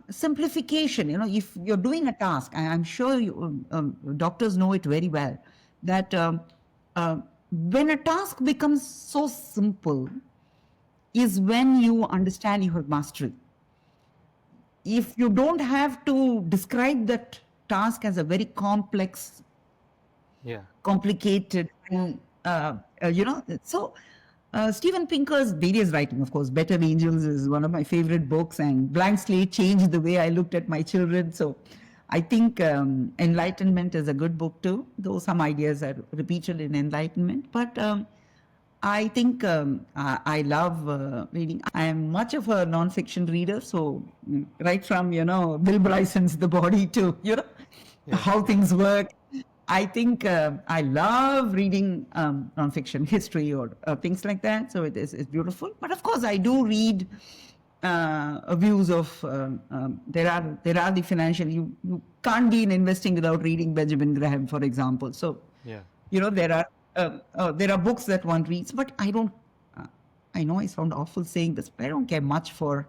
simplification, if you're doing a task, I'm sure doctors know it very well, that when a task becomes so simple is when you understand you have mastery. If you don't have to describe that task as a very complex, complicated, and so Steven Pinker's various writing, of course, Better Angels is one of my favorite books, and Blank Slate changed the way I looked at my children. So I think Enlightenment is a good book too, though some ideas are repeated in Enlightenment. But I think I love reading. I am much of a non-fiction reader, so right from Bill Bryson's The Body to how things work. I think I love reading non-fiction history or things like that. So it's beautiful. But of course, I do read views of there are the financial. You can't be in investing without reading Benjamin Graham, for example. So there are books that one reads, but I don't. I know I sound awful saying this, but I don't care much for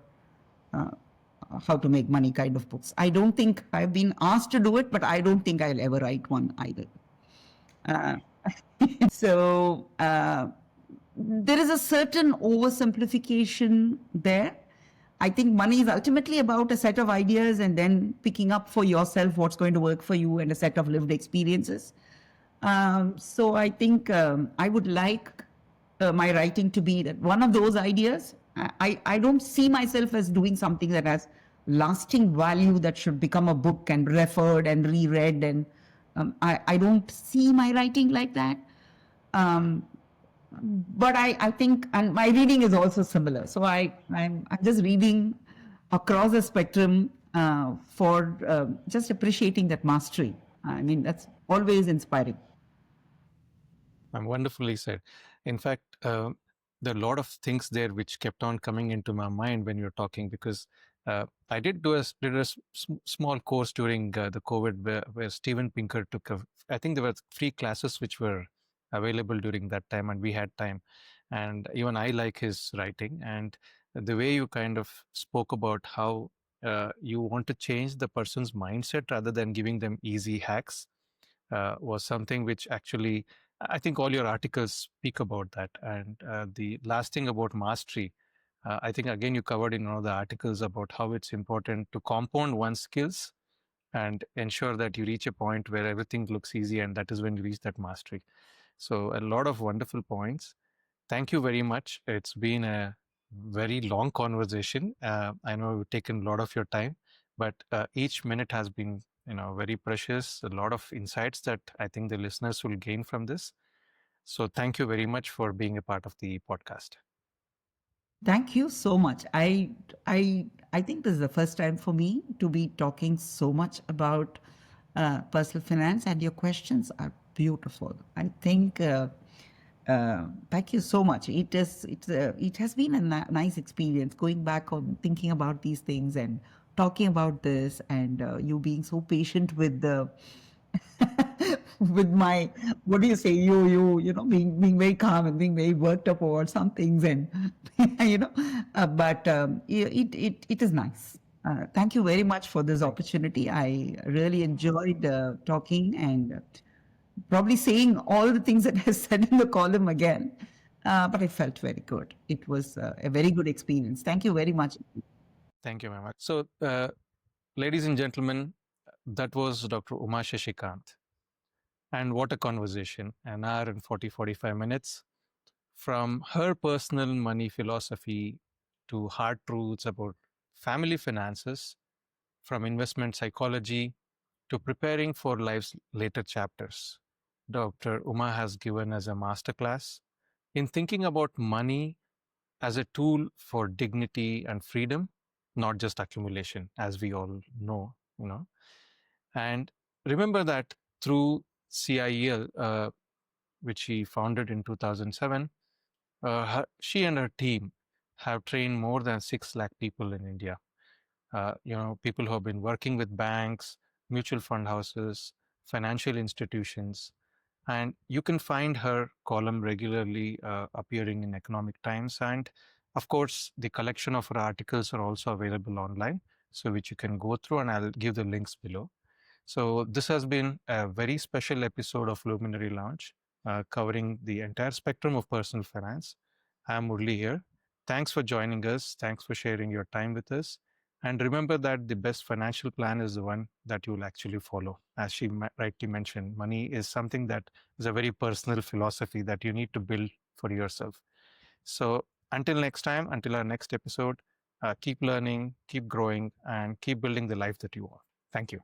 how to make money kind of books. I don't think I've been asked to do it, but I don't think I'll ever write one either. So there is a certain oversimplification there. I think money is ultimately about a set of ideas and then picking up for yourself what's going to work for you and a set of lived experiences. So I think I would like my writing to be that one of those ideas. I don't see myself as doing something that has lasting value that should become a book and referred and reread. And I don't see my writing like that. But I think, and my reading is also similar. So I'm just reading across the spectrum for just appreciating that mastery. I mean, that's always inspiring. Wonderfully said. In fact, there are a lot of things there which kept on coming into my mind when you're talking, because I did a small course during the COVID where Steven Pinker took I think there were 3 classes which were available during that time, and we had time. And even I like his writing, and the way you kind of spoke about how you want to change the person's mindset rather than giving them easy hacks was something which actually, I think all your articles speak about that. And the last thing about mastery, I think again you covered in one of the articles about how it's important to compound one's skills and ensure that you reach a point where everything looks easy, and that is when you reach that mastery. So a lot of wonderful points. Thank you very much. It's been a very long conversation. I know we've taken a lot of your time, but each minute has been very precious. A lot of insights that I think the listeners will gain from this. So thank you very much for being a part of the podcast. Thank you so much. I think this is the first time for me to be talking so much about personal finance, and your questions are beautiful. I think thank you so much. It has been a nice experience going back on thinking about these things and talking about this, and you being so patient with the with my, what do you say, being very calm and being very worked up over some things, and but it is nice. Thank you very much for this opportunity. I really enjoyed talking and probably saying all the things that I said in the column again, but it felt very good. It was a very good experience. Thank you very much. Thank you very much. So, ladies and gentlemen, that was Dr. Uma Shashikant. And what a conversation, an hour and 45 minutes. From her personal money philosophy to hard truths about family finances, from investment psychology to preparing for life's later chapters, Dr. Uma has given us a masterclass in thinking about money as a tool for dignity and freedom, not just accumulation, as we all know, And remember that through CIEL, which she founded in 2007, she and her team have trained more than 6 lakh people in India. People who have been working with banks, mutual fund houses, financial institutions, And you can find her column regularly appearing in Economic Times. And of course, the collection of her articles are also available online, so which you can go through, and I'll give the links below. So this has been a very special episode of Luminary Lounge, covering the entire spectrum of personal finance. I'm Murali here. Thanks for joining us. Thanks for sharing your time with us. And remember that the best financial plan is the one that you will actually follow. As she rightly mentioned, money is something that is a very personal philosophy that you need to build for yourself. So until next time, until our next episode, keep learning, keep growing, and keep building the life that you want. Thank you.